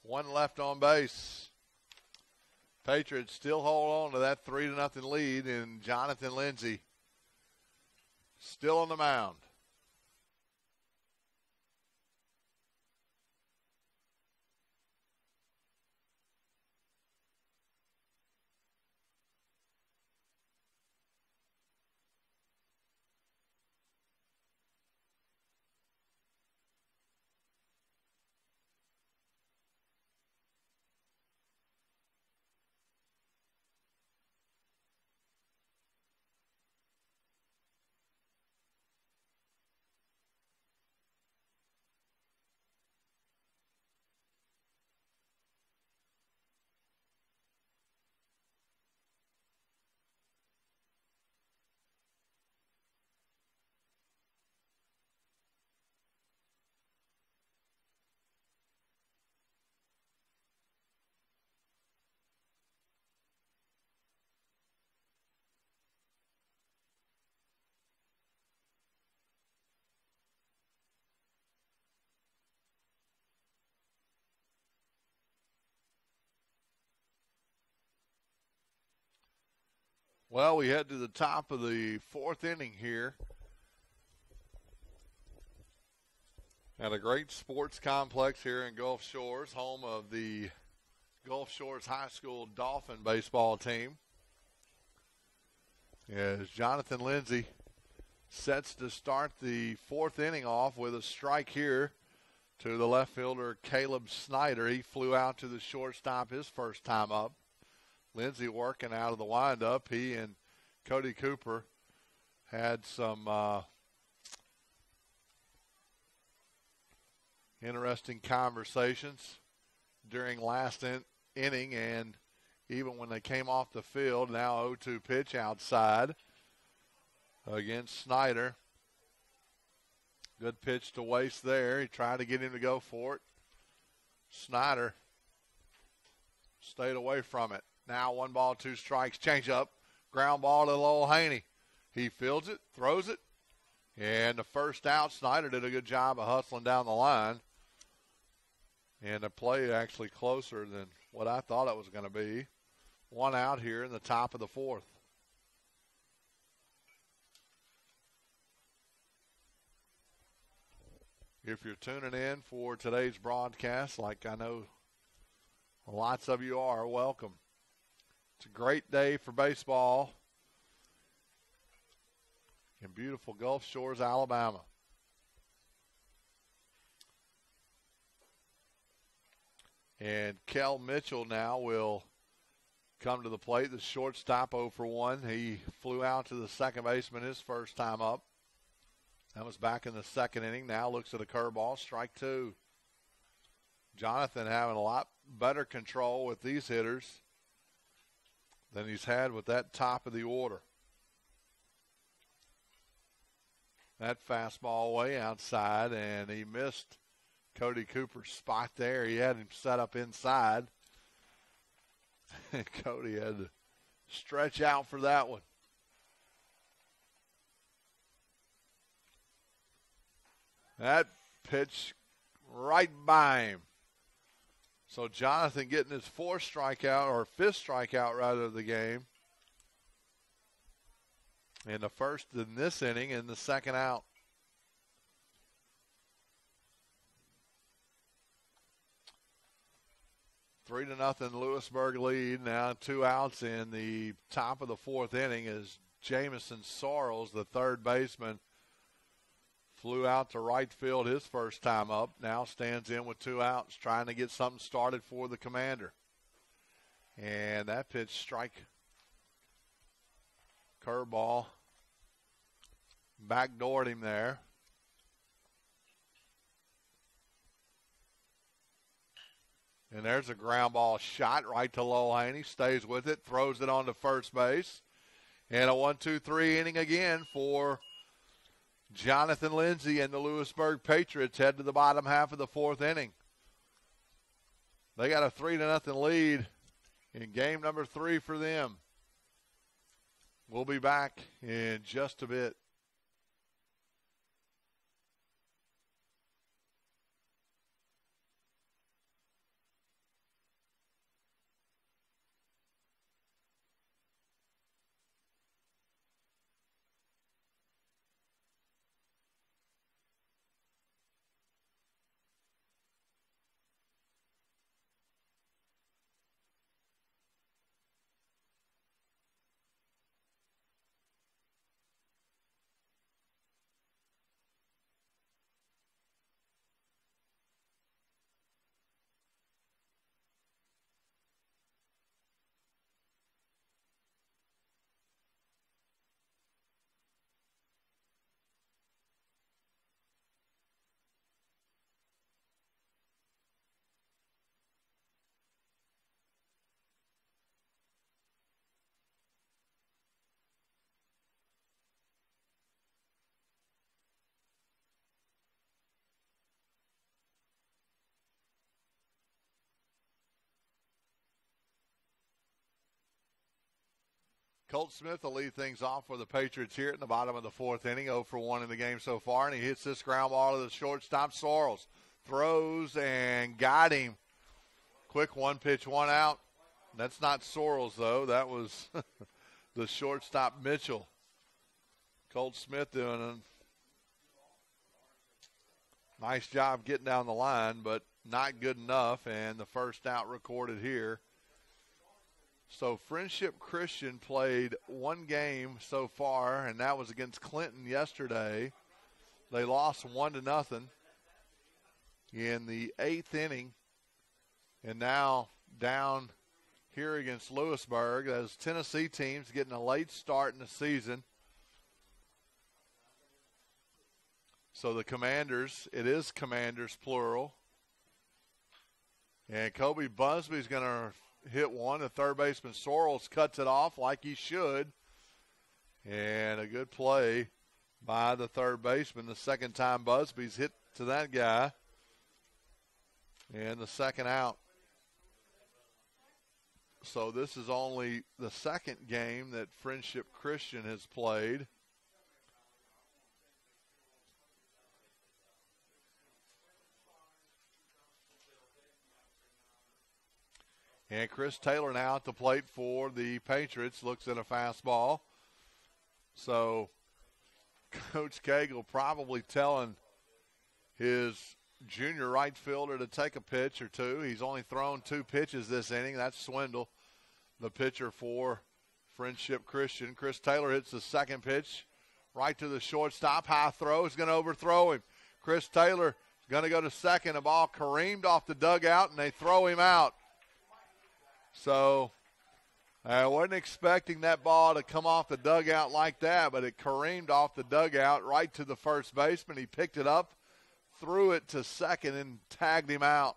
1 left on base. Patriots still hold on to that 3-0 lead, and Jonathan Lindsay still on the mound. Well, we head to the top of the fourth inning here at a great sports complex here in Gulf Shores, home of the Gulf Shores High School Dolphin baseball team. As Jonathan Lindsay sets to start the fourth inning off with a strike here to the left fielder Caleb Snyder. He flew out to the shortstop his first time up. Lindsay working out of the windup. He and Cody Cooper had some interesting conversations during last inning, and even when they came off the field, now 0-2 pitch outside against Snyder. Good pitch to Waste there. He tried to get him to go for it. Snyder stayed away from it. Now 1 ball, 2 strikes, change up, ground ball to Lowell Haney. He fields it, throws it, and the first out. Snyder did a good job of hustling down the line. And the play actually closer than what I thought it was going to be. 1 out here in the top of the fourth. If you're tuning in for today's broadcast, like I know lots of you are, welcome. It's a great day for baseball in beautiful Gulf Shores, Alabama. And Kel Mitchell now will come to the plate. The shortstop 0 for 1. He flew out to the second baseman his first time up. That was back in the second inning. Now looks at a curveball, strike 2. Jonathan having a lot better control with these hitters than he's had with that top of the order. That fastball way outside, and he missed Cody Cooper's spot there. He had him set up inside. Cody had to stretch out for that one. That pitch right by him. So Jonathan getting his fifth strikeout rather of the game. And the first in this inning and the second out. Three to nothing Lewisburg lead. Now 2 outs in the top of the fourth inning as Jamison Sorrells, the third baseman, flew out to right field his first time up. Now stands in with 2 outs, trying to get something started for the Commander. And that pitch, strike, curveball, backdoored him there. And there's a ground ball shot right to Lowell Haney. Stays with it, throws it on to first base. And a 1-2-3 inning again for Jonathan Lindsay and the Lewisburg Patriots. Head to the bottom half of the fourth inning. They got a 3-0 lead in game number 3 for them. We'll be back in just a bit. Colt Smith will lead things off for the Patriots here in the bottom of the fourth inning. 0 for 1 in the game so far, and he hits this ground ball to the shortstop. Sorrells throws and got him. Quick 1 pitch, 1 out. That's not Sorrells, though. That was the shortstop Mitchell. Colt Smith doing a nice job getting down the line, but not good enough, and the first out recorded here. So Friendship Christian played one game so far, and that was against Clinton yesterday. They lost 1-0 in the 8th inning, and now down here against Lewisburg. Those Tennessee teams getting a late start in the season. So the Commanders, it is Commanders plural. And Kobe Busby's going to hit one. The third baseman Sorrells cuts it off like he should. And a good play by the third baseman. The second time Busby's hit to that guy. And the second out. So this is only the second game that Friendship Christian has played. And Chris Taylor now at the plate for the Patriots. Looks at a fastball. So Coach Cagle probably telling his junior right fielder to take a pitch or two. He's only thrown 2 pitches this inning. That's Swindle, the pitcher for Friendship Christian. Chris Taylor hits the second pitch right to the shortstop. High throw is going to overthrow him. Chris Taylor is going to go to second. The ball careened off the dugout, and they throw him out. So I wasn't expecting that ball to come off the dugout like that, but it careened off the dugout right to the first baseman. He picked it up, threw it to second, and tagged him out.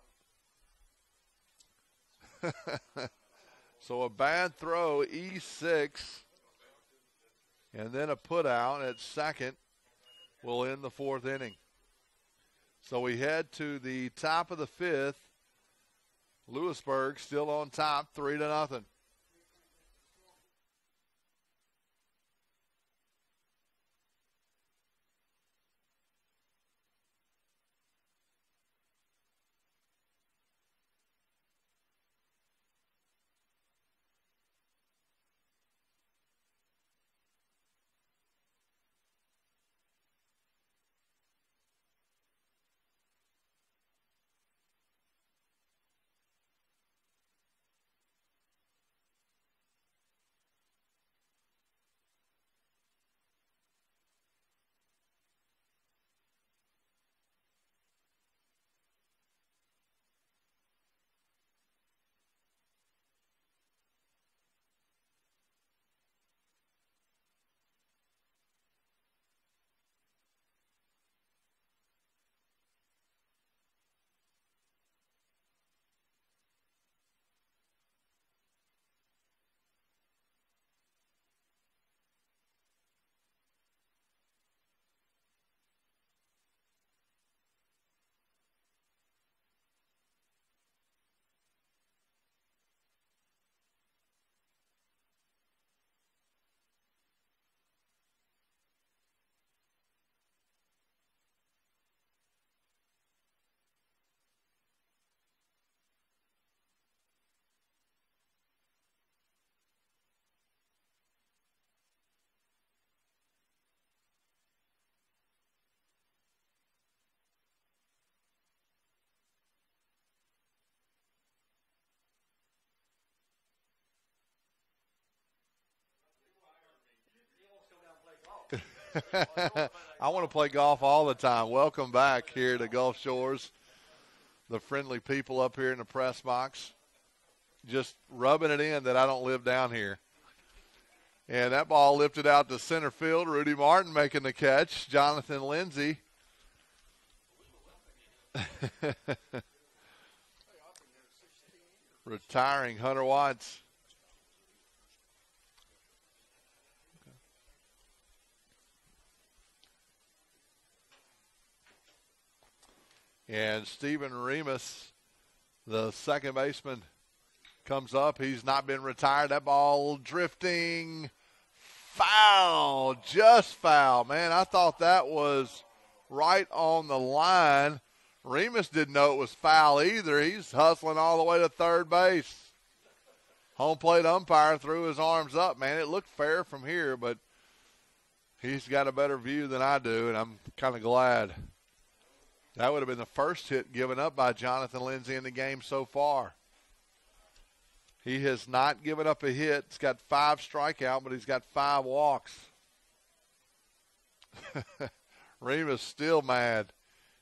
So a bad throw, E6, and then a put out at second will end the 4th inning. So we head to the top of the 5th. Lewisburg still on top, 3-0. I want to play golf all the time. Welcome back here to Gulf Shores. The friendly people up here in the press box just rubbing it in that I don't live down here. And that ball lifted out to center field. Rudy Martin making the catch. Jonathan Lindsay. Retiring Hunter Watts. And Stephen Remus, the second baseman, comes up. He's not been retired. That ball drifting foul, just foul. Man, I thought that was right on the line. Remus didn't know it was foul either. He's hustling all the way to third base. Home plate umpire threw his arms up, man. It looked fair from here, but he's got a better view than I do, and I'm kind of glad. That would have been the first hit given up by Jonathan Lindsay in the game so far. He has not given up a hit. He's got 5 strikeouts, but he's got 5 walks. Remus still mad,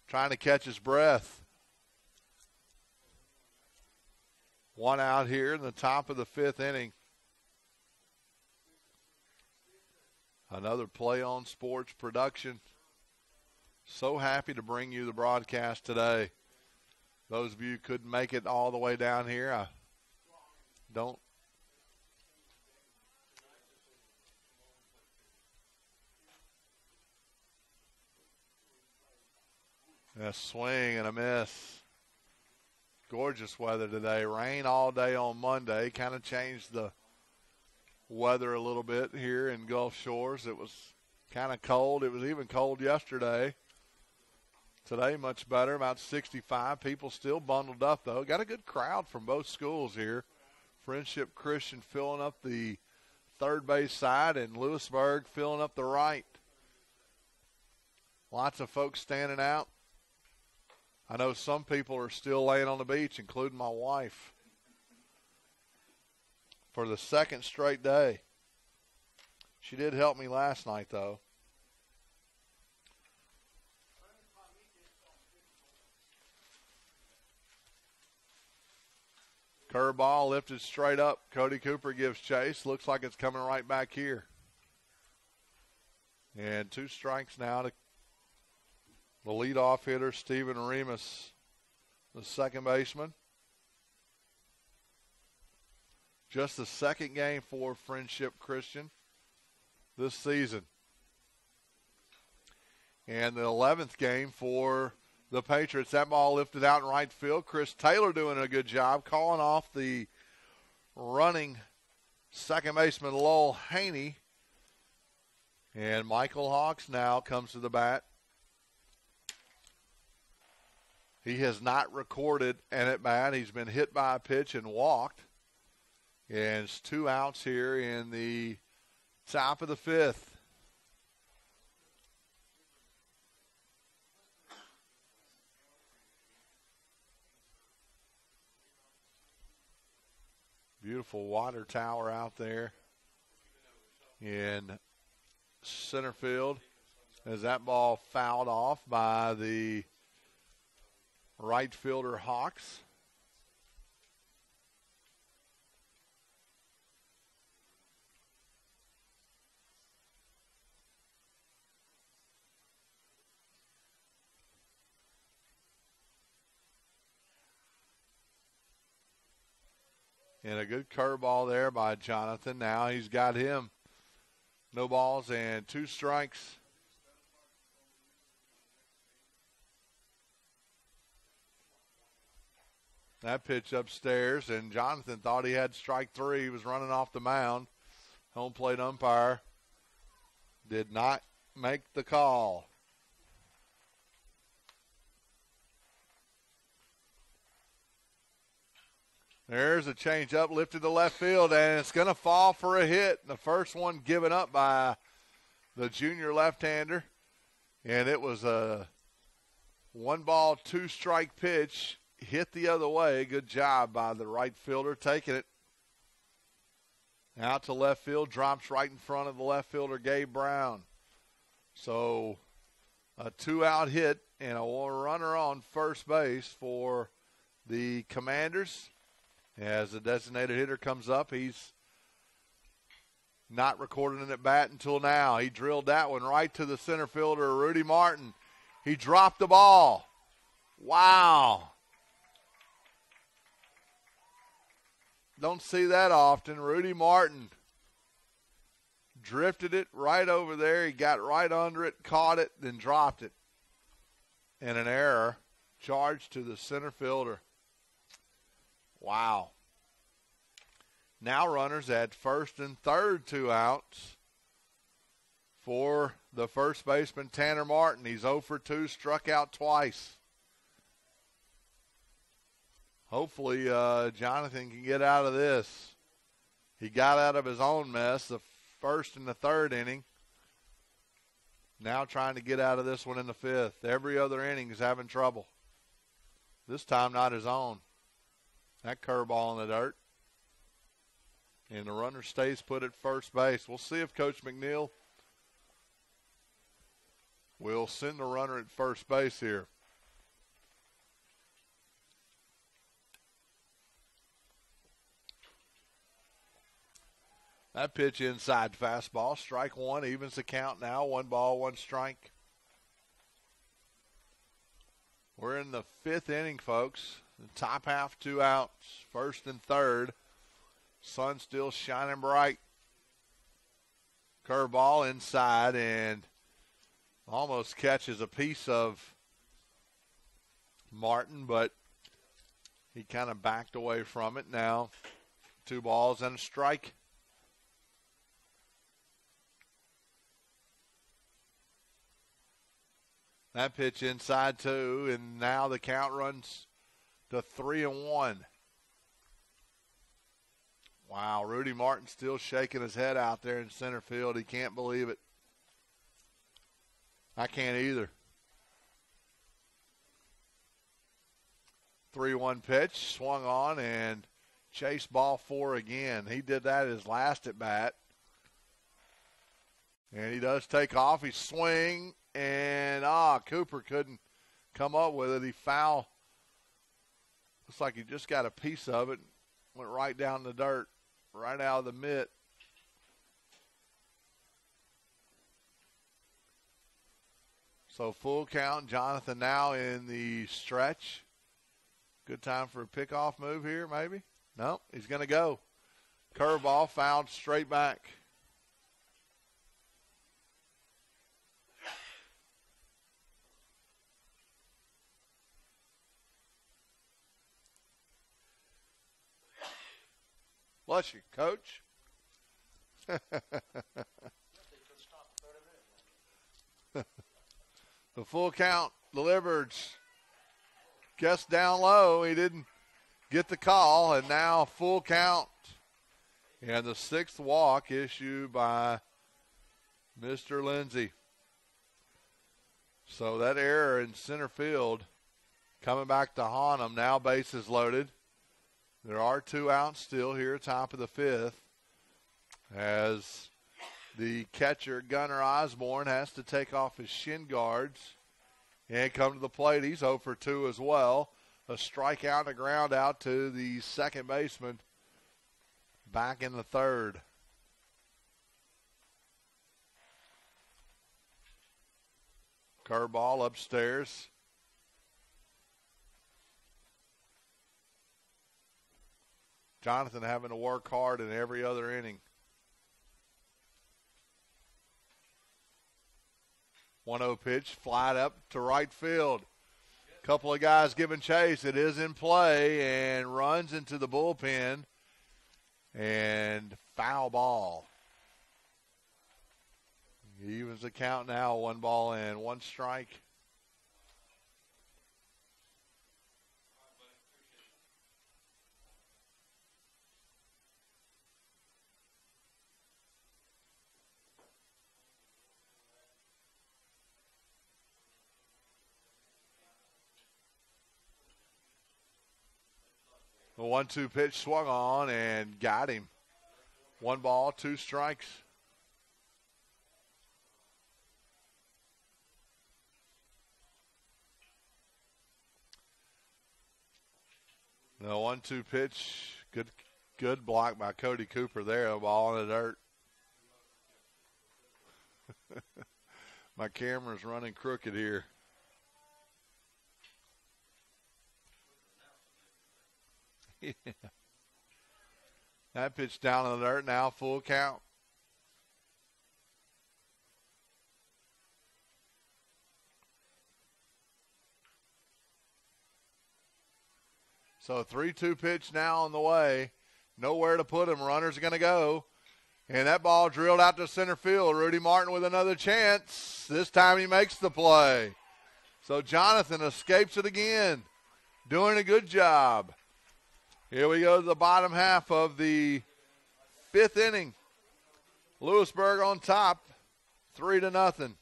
trying to catch his breath. 1 out here in the top of the 5th inning. Another Play on Sports production. So happy to bring you the broadcast today. Those of you who couldn't make it all the way down here, I don't. A swing and a miss. Gorgeous weather today. Rain all day on Monday. Kind of changed the weather a little bit here in Gulf Shores. It was kind of cold. It was even cold yesterday. Today, much better, about 65. People still bundled up, though. Got a good crowd from both schools here. Friendship Christian filling up the third base side and Lewisburg filling up the right. Lots of folks standing out. I know some people are still laying on the beach, including my wife, for the second straight day. She did help me last night, though. Curveball lifted straight up. Cody Cooper gives chase. Looks like it's coming right back here. And 2 strikes now to the leadoff hitter, Stephen Remus, the second baseman. Just the second game for Friendship Christian this season. And the 11th game for the Patriots. That ball lifted out in right field. Chris Taylor doing a good job calling off the running second baseman Lowell Haney. And Michael Hawks now comes to the bat. He has not recorded an at-bat. He's been hit by a pitch and walked. And it's 2 outs here in the top of the 5th. Beautiful water tower out there in center field as that ball fouled off by the right fielder Hawks. And a good curveball there by Jonathan. Now he's got him. No balls and 2 strikes. That pitch upstairs, and Jonathan thought he had strike 3. He was running off the mound. Home plate umpire did not make the call. There's a changeup lifted to left field, and it's going to fall for a hit. The first one given up by the junior left-hander, and it was a 1-ball, 2-strike pitch. Hit the other way. Good job by the right fielder taking it out to left field. Drops right in front of the left fielder, Gabe Brown. So a 2-out hit and a runner on first base for the Commanders. As the designated hitter comes up, he's not recording an at-bat until now. He drilled that one right to the center fielder, Rudy Martin. He dropped the ball. Wow. Don't see that often. Rudy Martin drifted it right over there. He got right under it, caught it, then dropped it. And an error charged to the center fielder. Wow. Now runners at first and third, 2 outs for the first baseman, Tanner Martin. He's 0 for 2, struck out twice. Hopefully Jonathan can get out of this. He got out of his own mess the first and the third inning. Now trying to get out of this one in the fifth. Every other inning is having trouble. This time not his own. That curveball in the dirt. And the runner stays put at first base. We'll see if Coach McNeil will send the runner at first base here. That pitch inside fastball. Strike one, evens the count now. 1 ball, 1 strike. We're in the fifth inning, folks. The top half, 2 outs. First and third. Sun still shining bright. Curveball inside and almost catches a piece of Martin, but he kind of backed away from it. Now 2 balls and a strike. That pitch inside 2, and now the count runs to 3-1. Wow, Rudy Martin still shaking his head out there in center field. He can't believe it. I can't either. 3-1 pitch, swung on, and chased ball 4 again. He did that his last at bat. And he does take off. He swing, and Cooper couldn't come up with it. He foul. Looks like he just got a piece of it. Went right down the dirt, right out of the mitt. So full count. Jonathan now in the stretch. Good time for a pickoff move here, maybe? No, he's going to go. Curveball fouled straight back. Bless you, Coach. The full count delivered. Guess down low. He didn't get the call, and now full count. And the 6th walk issued by Mr. Lindsay. So that error in center field coming back to haunt him. Now bases loaded. There are 2 outs still here, top of the 5th, as the catcher, Gunnar Osborne, has to take off his shin guards and come to the plate. He's 0 for 2 as well. A strikeout and a ground out to the second baseman back in the 3rd. Curveball upstairs. Jonathan having to work hard in every other inning. 1-0 pitch, flied up to right field. Couple of guys giving chase. It is in play and runs into the bullpen. And foul ball. He evens the count now. 1 ball and 1 strike. The 1-2 pitch swung on and got him. 1 ball, 2 strikes. The 1-2 pitch, good block by Cody Cooper there. A ball in the dirt. My camera's running crooked here. Yeah. That pitch down in the dirt, now full count. So 3-2 pitch now on the way. Nowhere to put him. Runner's going to go. And that ball drilled out to center field. Rudy Martin with another chance. This time he makes the play. So Jonathan escapes it again. Doing a good job. Here we go to the bottom half of the fifth inning. Lewisburg on top, 3-0.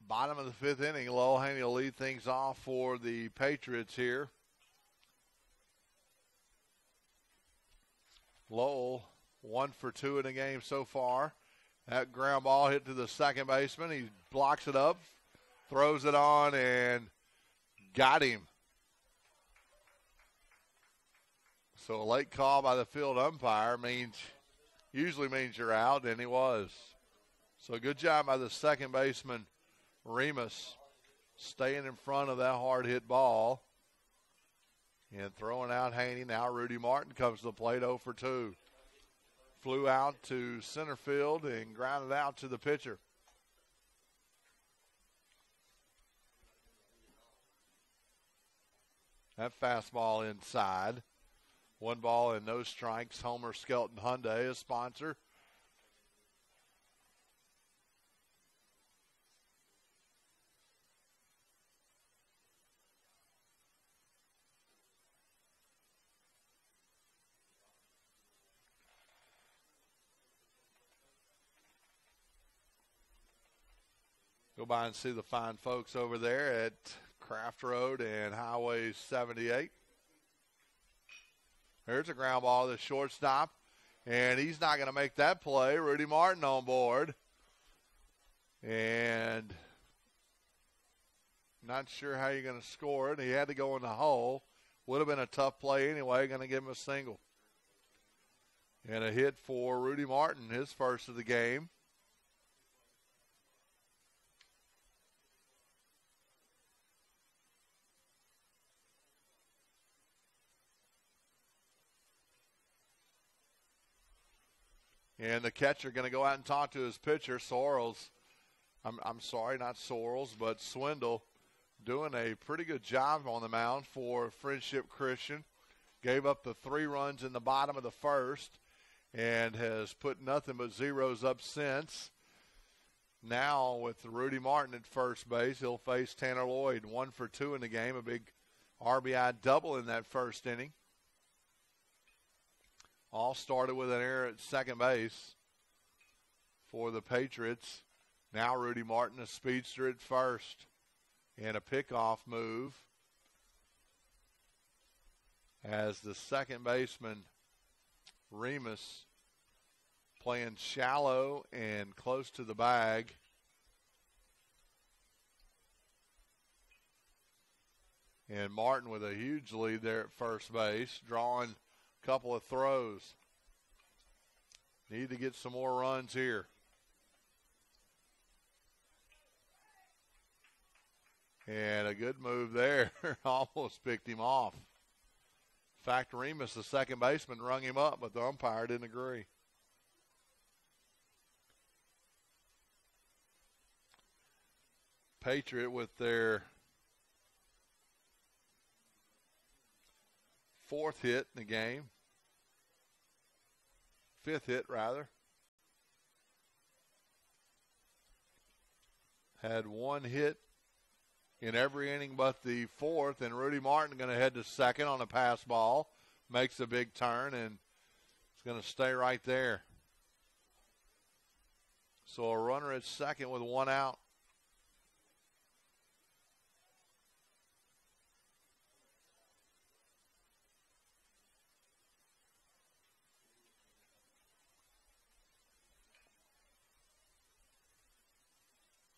Bottom of the fifth inning, Lowell Haney will lead things off for the Patriots here. Lowell 1 for 2 in the game so far. That ground ball hit to the second baseman. He blocks it up, throws it on, and got him. So a late call by the field umpire usually means you're out, and he was. So good job by the second baseman, Remus, staying in front of that hard hit ball and throwing out Haney. Now Rudy Martin comes to the plate, 0 for 2. Flew out to center field and grounded out to the pitcher. That fastball inside. 1 ball and no strikes. Homer Skelton Hyundai, a sponsor. Go by and see the fine folks over there at Craft Road and Highway 78. There's a ground ball to the shortstop, and he's not going to make that play. Rudy Martin on board. And not sure how you're going to score it. He had to go in the hole. Would have been a tough play anyway. Going to give him a single. And a hit for Rudy Martin, his first of the game. And the catcher going to go out and talk to his pitcher, Sorrells. I'm sorry, not Sorrells, but Swindle, doing a pretty good job on the mound for Friendship Christian. Gave up the 3 runs in the bottom of the first and has put nothing but zeros up since. Now with Rudy Martin at first base, he'll face Tanner Lloyd, 1 for 2 in the game, a big RBI double in that first inning. All started with an error at second base for the Patriots. Now Rudy Martin, a speedster at first, and a pickoff move as the second baseman, Remus, playing shallow and close to the bag. And Martin with a huge lead there at first base, drawing a couple of throws. Need to get some more runs here. And a good move there. Almost picked him off. In fact, Remus, the second baseman, rung him up, but the umpire didn't agree. Patriot with their fourth hit in the game. Fifth hit, rather. Had one hit in every inning but the fourth, and Rudy Martin going to head to second on a pass ball. Makes a big turn, and it's going to stay right there. So a runner at second with one out.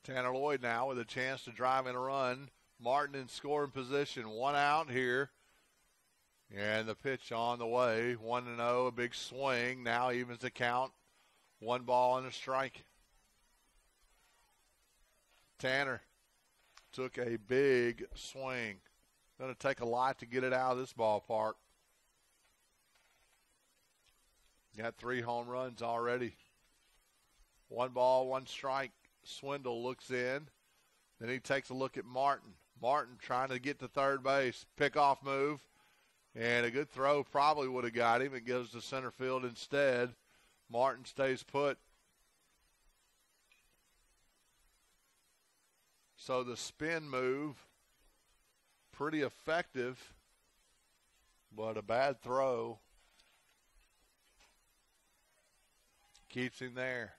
Tanner Lloyd now with a chance to drive in a run. Martin in scoring position. One out here. And the pitch on the way. 1-0, a big swing. Now evens the count. 1 ball and a strike. Tanner took a big swing. Going to take a lot to get it out of this ballpark. Got 3 home runs already. 1 ball, 1 strike. Swindle looks in. Then he takes a look at Martin. Martin trying to get to third base. Pickoff move. And a good throw probably would have got him. It goes to center field instead. Martin stays put. So the spin move, pretty effective, but a bad throw keeps him there.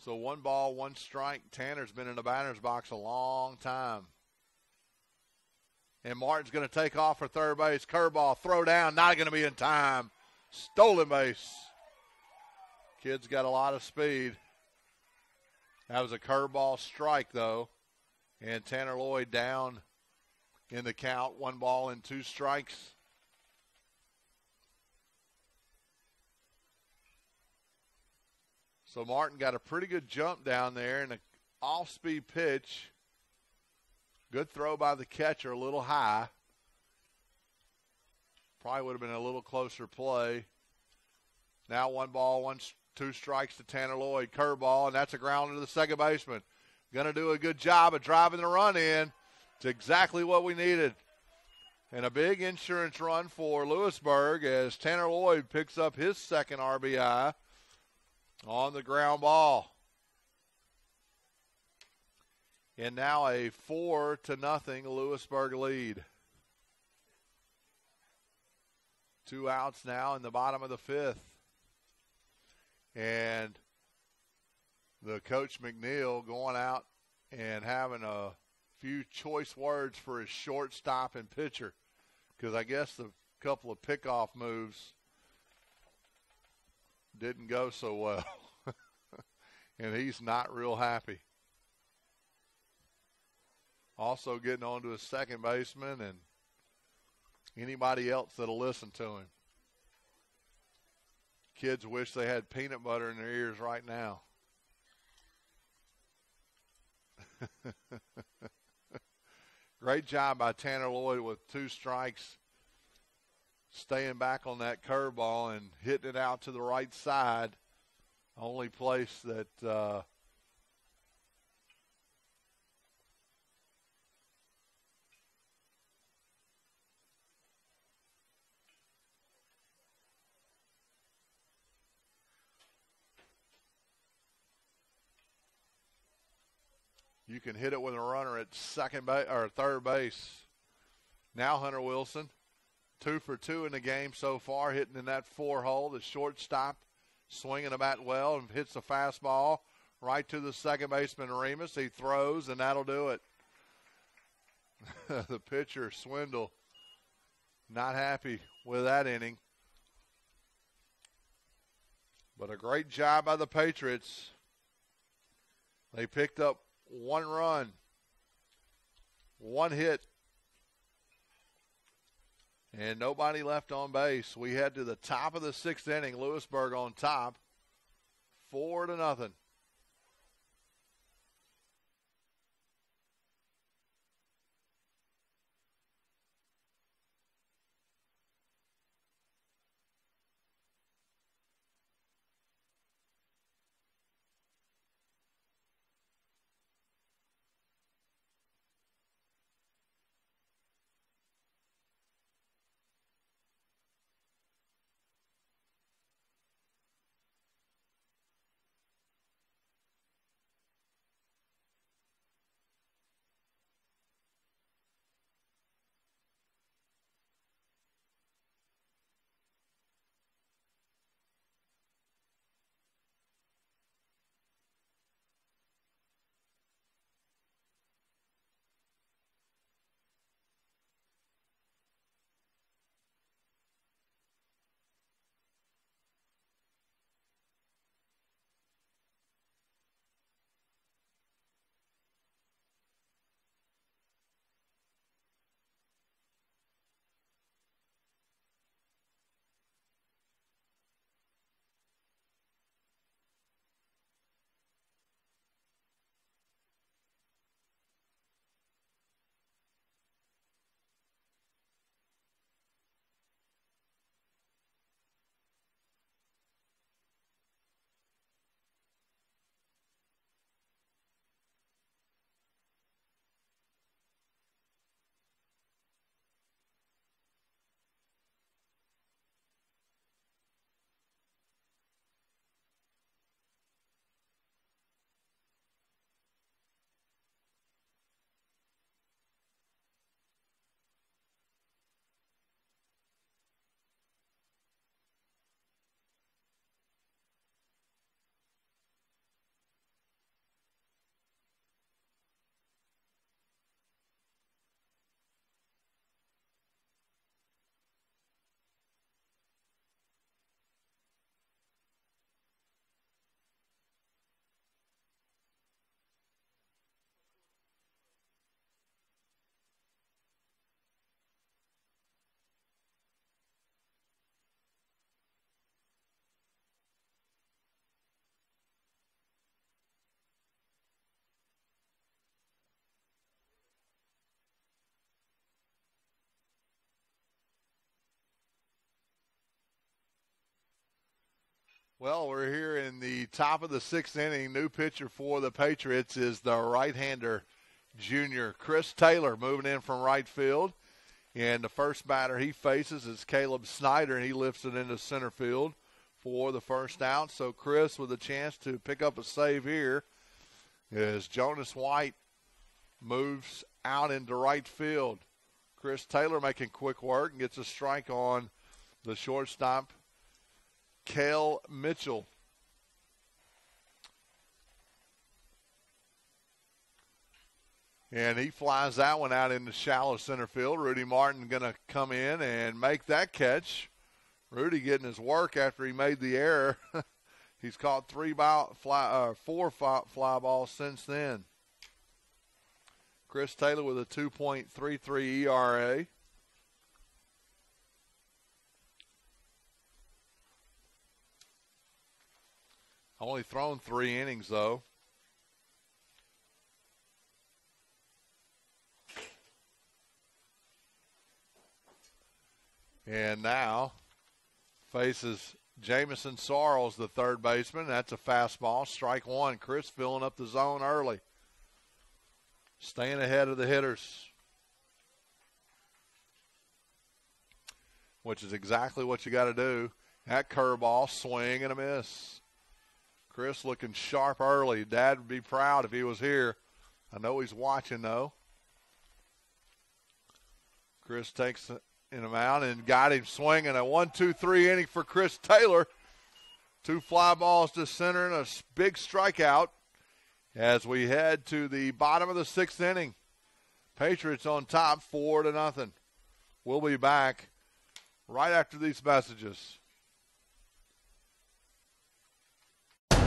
So 1 ball, 1 strike. Tanner's been in the batter's box a long time. And Martin's going to take off for third base. Curveball, throw down, not going to be in time. Stolen base. Kid's got a lot of speed. That was a curveball strike, though. And Tanner Lloyd down in the count. 1 ball and 2 strikes. So Martin got a pretty good jump down there and an off-speed pitch. Good throw by the catcher, a little high. Probably would have been a little closer play. Now 1 ball, 2 strikes to Tanner Lloyd. Curveball, and that's a grounder to the second baseman. Going to do a good job of driving the run in. It's exactly what we needed. And a big insurance run for Lewisburg as Tanner Lloyd picks up his second RBI on the ground ball. And now a 4-0 Lewisburg lead. 2 outs now in the bottom of the 5th. And the coach McNeil going out and having a few choice words for his shortstop and pitcher, because I guess the couple of pickoff moves didn't go so well. And he's not real happy. Also getting on to his second baseman and anybody else that'll listen to him. Kids wish they had peanut butter in their ears right now. Great job by Tanner Lloyd with 2 strikes, staying back on that curveball and hitting it out to the right side. Only place that you can hit it with a runner at second base or third base. Now Hunter Wilson, 2 for 2 in the game so far, hitting in that 4 hole. The shortstop swinging the bat well and hits a fastball right to the second baseman, Remus. He throws, and that'll do it. The pitcher, Swindle, not happy with that inning. But a great job by the Patriots. They picked up 1 run, 1 hit, and nobody left on base. We head to the top of the 6th inning. Lewisburg on top, 4-0. Well, we're here in the top of the 6th inning. New pitcher for the Patriots is the right-hander, junior Chris Taylor, moving in from right field. And the first batter he faces is Caleb Snyder, and he lifts it into center field for the first out. So Chris with a chance to pick up a save here as Jonas White moves out into right field. Chris Taylor making quick work and gets a strike on the shortstop, Cale Mitchell. And he flies that one out into shallow center field. Rudy Martin going to come in and make that catch. Rudy getting his work after he made the error. He's caught 4 fly balls since then. Chris Taylor with a 2.33 ERA. Only thrown 3 innings, though. And now faces Jamison Sarles, the third baseman. That's a fastball. Strike one. Chris filling up the zone early. Staying ahead of the hitters, which is exactly what you got to do. That curveball, swing and a miss. Chris looking sharp early. Dad would be proud if he was here. I know he's watching, though. Chris takes him out and got him swinging. A 1-2-3 inning for Chris Taylor. 2 fly balls to center and a big strikeout as we head to the bottom of the 6th inning. Patriots on top, 4-0. We'll be back right after these messages. We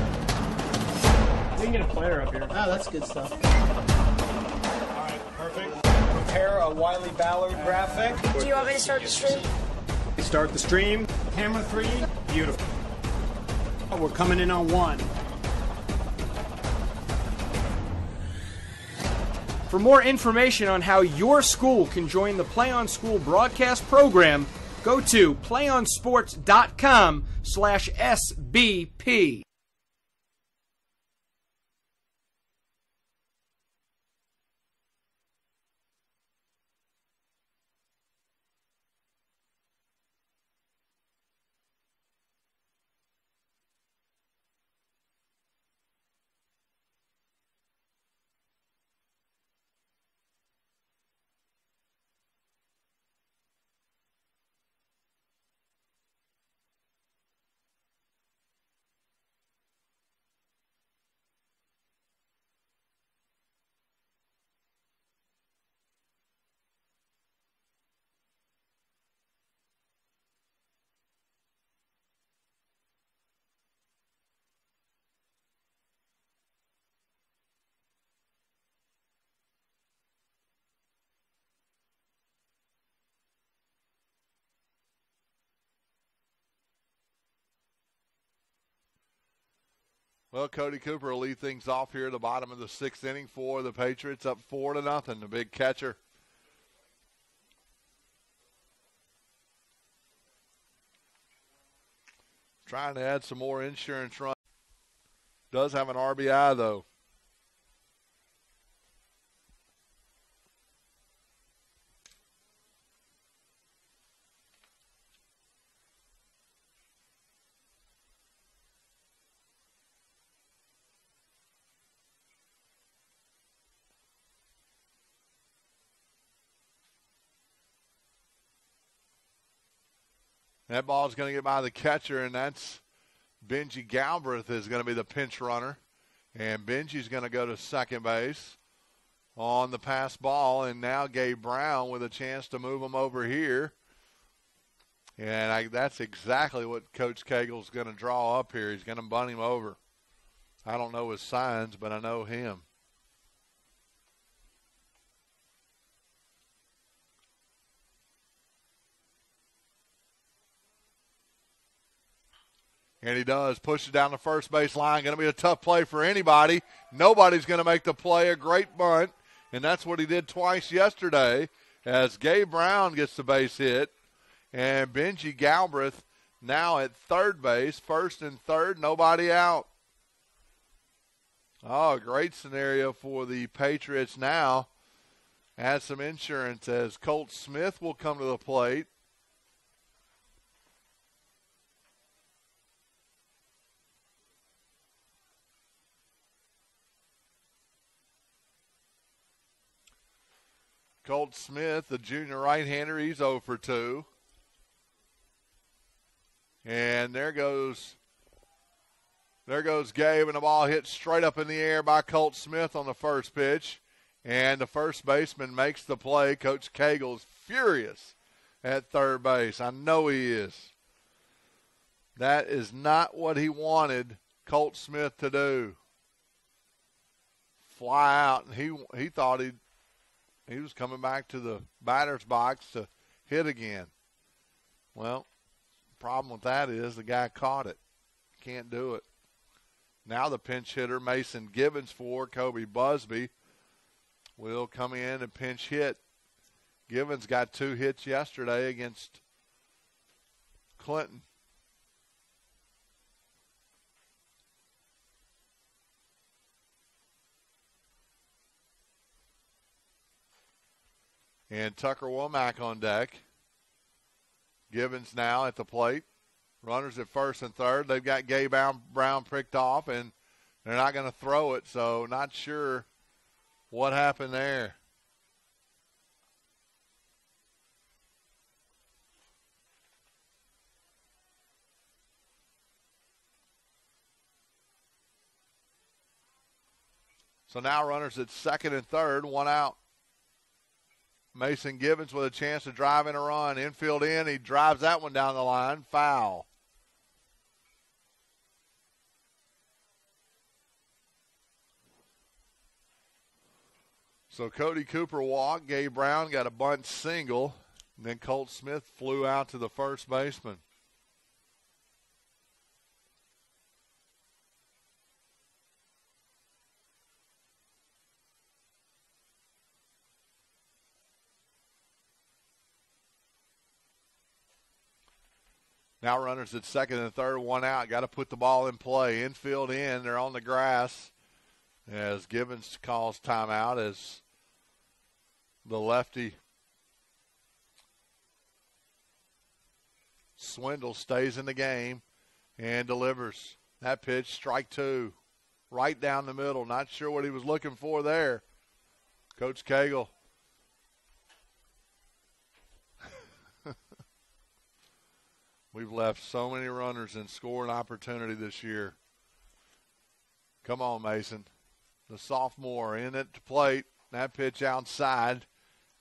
can get a player up here. Oh, that's good stuff. All right, perfect. Prepare a Wiley Ballard graphic. Do you want me to start the stream? Start the stream. Camera 3. Beautiful. We're coming in on 1. For more information on how your school can join the Play on School broadcast program, go to playonsports.com/SBP. Well, Cody Cooper will lead things off here at the bottom of the 6th inning for the Patriots, up 4-0. The big catcher. Trying to add some more insurance runs. Does have an RBI, though. That ball is going to get by the catcher, and that's Benji Galbraith is going to be the pinch runner. And Benji's going to go to second base on the pass ball, and now Gabe Brown with a chance to move him over here. And that's exactly what Coach Cagle's going to draw up here. He's going to bunt him over. I don't know his signs, but I know him. And he does. Push it down the first base line. Going to be a tough play for anybody. Nobody's going to make the play. A great bunt. And that's what he did twice yesterday as Gabe Brown gets the base hit. And Benji Galbraith now at third base. First and third. Nobody out. Oh, great scenario for the Patriots now. Add some insurance as Colt Smith will come to the plate. Colt Smith, the junior right-hander, he's 0 for 2. And there goes Gabe, and the ball hit straight up in the air by Colt Smith on the first pitch. And the first baseman makes the play. Coach Cagle's furious at third base. I know he is. That is not what he wanted Colt Smith to do. Fly out, and he thought he was coming back to the batter's box to hit again. Well, the problem with that is the guy caught it. Can't do it. Now the pinch hitter, Mason Gibbons for Kobe Busby, will come in and pinch hit. Gibbons got 2 hits yesterday against Clinton. And Tucker Womack on deck. Gibbons now at the plate. Runners at first and third. They've got Gabe Brown pricked off, and they're not going to throw it, so not sure what happened there. So now runners at second and third, 1 out. Mason Givens with a chance to drive in a run. Infield in. He drives that one down the line. Foul. So Cody Cooper walked. Gabe Brown got a bunt single. And then Colt Smith flew out to the first baseman. Now runners at second and third, one out. Got to put the ball in play. Infield in. They're on the grass as Givens calls timeout as the lefty Swindle stays in the game and delivers. That pitch, strike two, right down the middle. Not sure what he was looking for there. Coach Cagle. We've left so many runners in scoring opportunity this year. Come on, Mason. The sophomore in at the plate. That pitch outside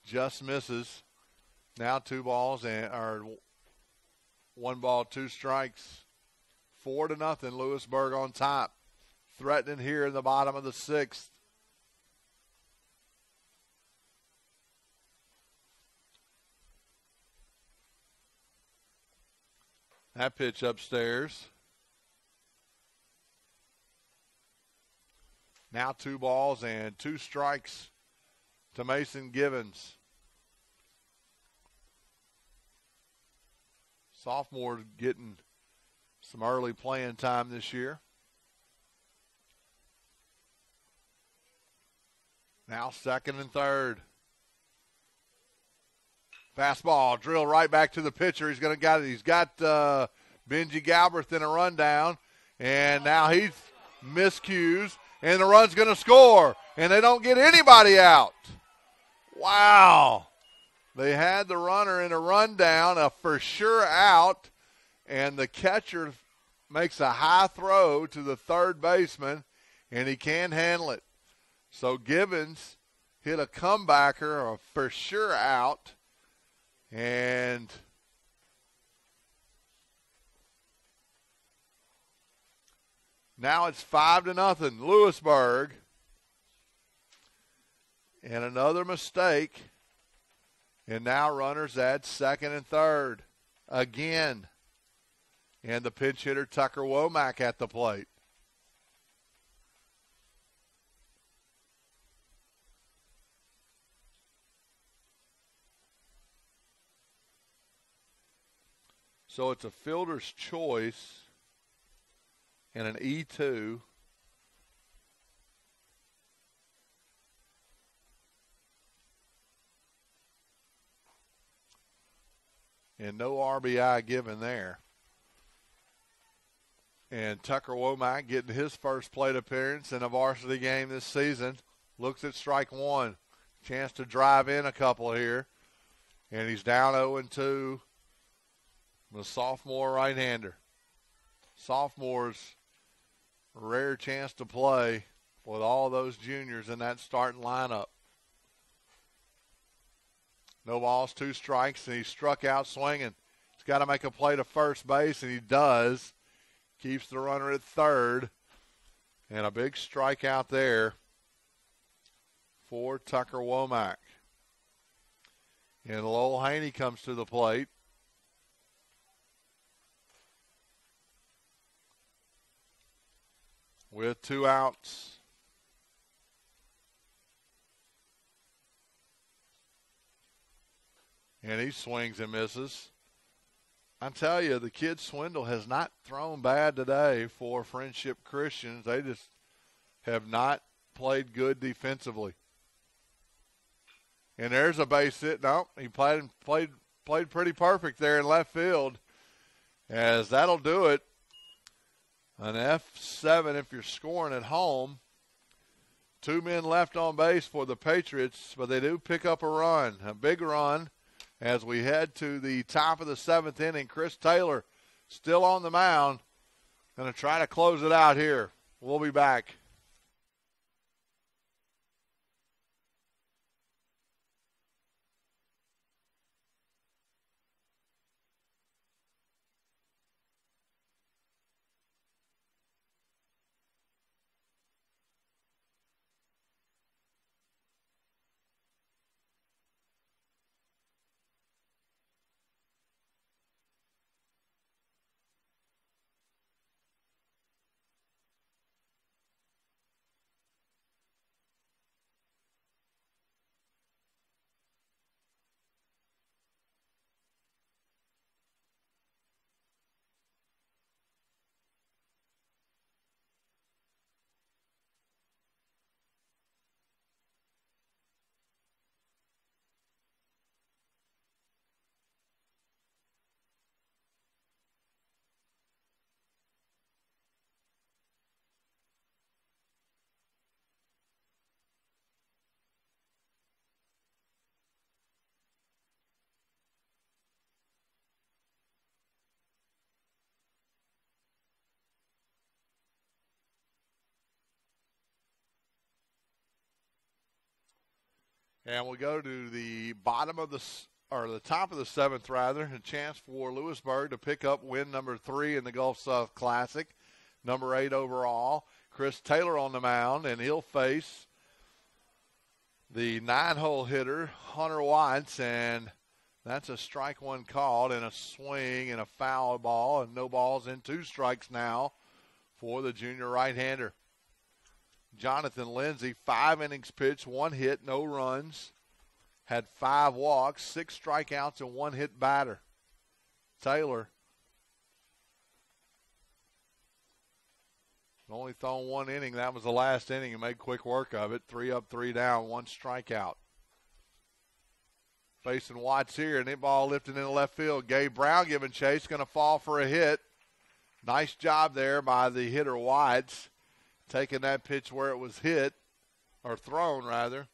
just misses. Now 1 ball, 2 strikes. 4-0. Lewisburg on top. Threatening here in the bottom of the 6th. That pitch upstairs. Now 2 balls and 2 strikes to Mason Givens. Sophomore getting some early playing time this year. Now second and third. Fastball, drill right back to the pitcher. He's got Benji Galbraith in a rundown, and now he's miscues, and the run's going to score, and they don't get anybody out. Wow. They had the runner in a rundown, a for sure out, and the catcher makes a high throw to the third baseman, and he can't handle it. So Givens hit a comebacker, a for sure out, and now it's 5-0, Lewisburg. And another mistake. And now runners at second and third again. And the pinch hitter Tucker Womack at the plate. So it's a fielder's choice and an E2. And no RBI given there. And Tucker Womack getting his first plate appearance in a varsity game this season. Looks at strike one. Chance to drive in a couple here. And he's down 0-2. The sophomore right-hander. Sophomores, rare chance to play with all those juniors in that starting lineup. No balls, 2 strikes, and he struck out swinging. He's got to make a play to first base, and he does. Keeps the runner at third. And a big strikeout there for Tucker Womack. And Lowell Haney comes to the plate. With 2 outs. And he swings and misses. I tell you, the kid Swindle has not thrown bad today for Friendship Christians. They just have not played good defensively. And there's a base hit. No, he played pretty perfect there in left field. As that'll do it. An F7 if you're scoring at home. 2 men left on base for the Patriots, but they do pick up a run, a big run, as we head to the top of the 7th inning. Chris Taylor still on the mound. Going to try to close it out here. We'll be back. And we'll go to the the top of the seventh, rather. A chance for Lewisburg to pick up win number 3 in the Gulf South Classic, number 8 overall. Chris Taylor on the mound, and he'll face the 9-hole hitter, Hunter Watts, and that's a strike one called and a swing and a foul ball, and no balls and 2 strikes now for the junior right-hander. Jonathan Lindsay, 5 innings pitched, 1 hit, no runs, had 5 walks, 6 strikeouts, and 1 hit batter. Taylor only thrown 1 inning. That was the last inning. He made quick work of it. 3 up, 3 down, 1 strikeout. Facing Watts here, and that ball lifted into left field. Gabe Brown giving chase, going to fall for a hit. Nice job there by the hitter Watts, taking that pitch where it was hit, or thrown rather,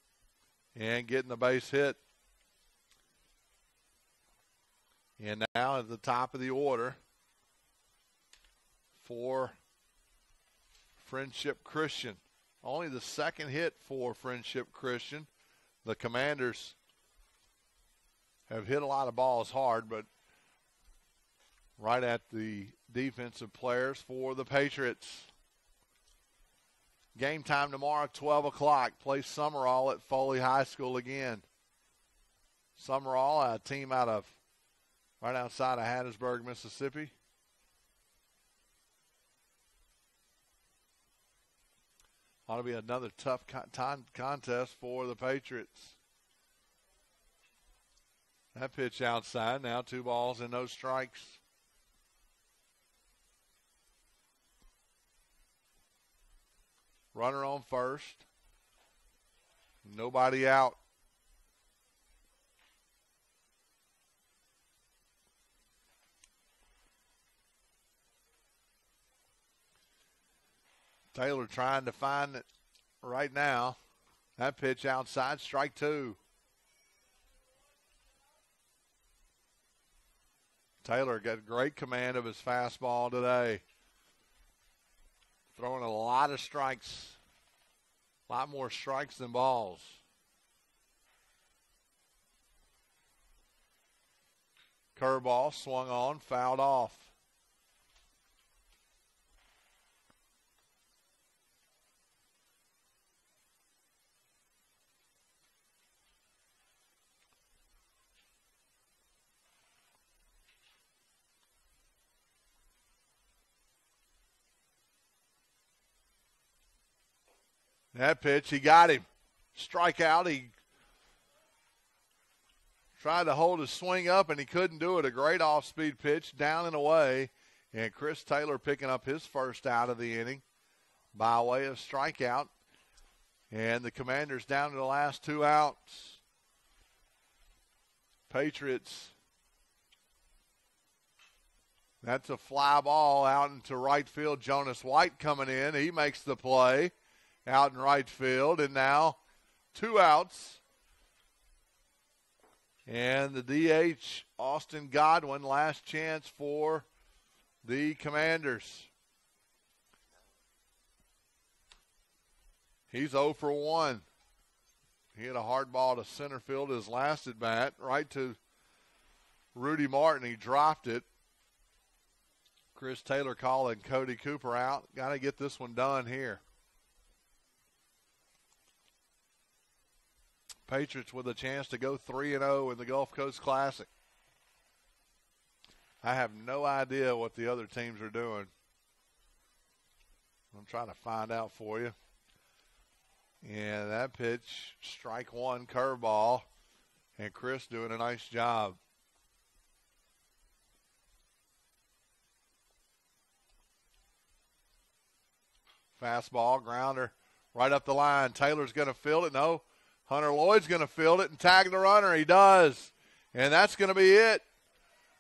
and getting the base hit. And now at the top of the order for Friendship Christian. Only the second hit for Friendship Christian. The Commanders have hit a lot of balls hard, but right at the defensive players for the Patriots. Game time tomorrow, 12 o'clock. Play Summerall at Foley High School again. Summerall, a team out of right outside of Hattiesburg, Mississippi. Ought to be another tough contest for the Patriots. That pitch outside. Now 2 balls and no strikes. Runner on first. Nobody out. Taylor trying to find it right now. That pitch outside, strike 2. Taylor got great command of his fastball today. Throwing a lot of strikes, a lot more strikes than balls. Curveball swung on, fouled off. That pitch, he got him. Strikeout. He tried to hold his swing up, and he couldn't do it. A great off-speed pitch, down and away. And Chris Taylor picking up his first out of the inning by way of strikeout. And the Commanders down to the last 2 outs. Patriots. That's a fly ball out into right field. Jonas White coming in. He makes the play out in right field, and now 2 outs. And the DH, Austin Godwin, last chance for the Commanders. He's 0 for 1. He had a hard ball to center field his last at bat, right to Rudy Martin. He dropped it. Chris Taylor calling Cody Cooper out. Got to get this one done here. Patriots with a chance to go 3-0 in the Gulf Coast Classic. I have no idea what the other teams are doing. I'm trying to find out for you. And that pitch, strike 1, curveball, and Chris doing a nice job. Fastball, grounder, right up the line. Taylor's going to field it. No. Hunter Lloyd's going to field it and tag the runner. He does. And that's going to be it.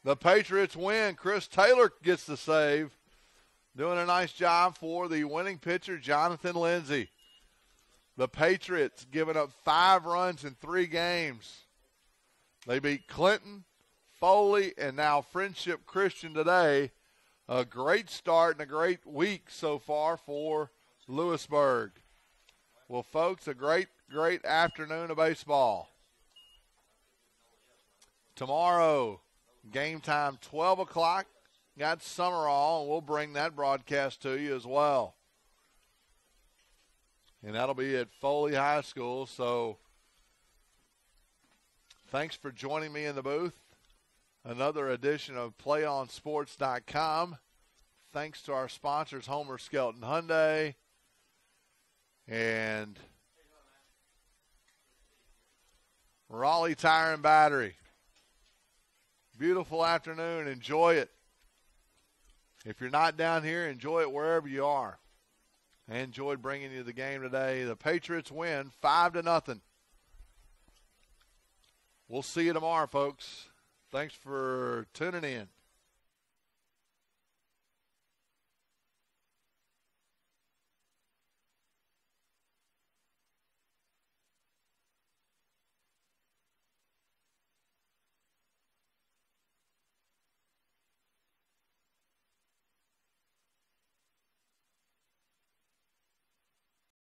The Patriots win. Chris Taylor gets the save. Doing a nice job for the winning pitcher, Jonathan Lindsay. The Patriots giving up 5 runs in 3 games. They beat Clinton, Foley, and now Friendship Christian today. A great start and a great week so far for Lewisburg. Well, folks, a great great afternoon of baseball. Tomorrow, game time, 12 o'clock. Got Summerall, and we'll bring that broadcast to you as well. And that'll be at Foley High School. So thanks for joining me in the booth. Another edition of PlayOnSports.com. Thanks to our sponsors, Homer Skelton Hyundai and Raleigh Tire and Battery. Beautiful afternoon. Enjoy it. If you're not down here, enjoy it wherever you are. I enjoyed bringing you the game today. The Patriots win 5-0. We'll see you tomorrow, folks. Thanks for tuning in.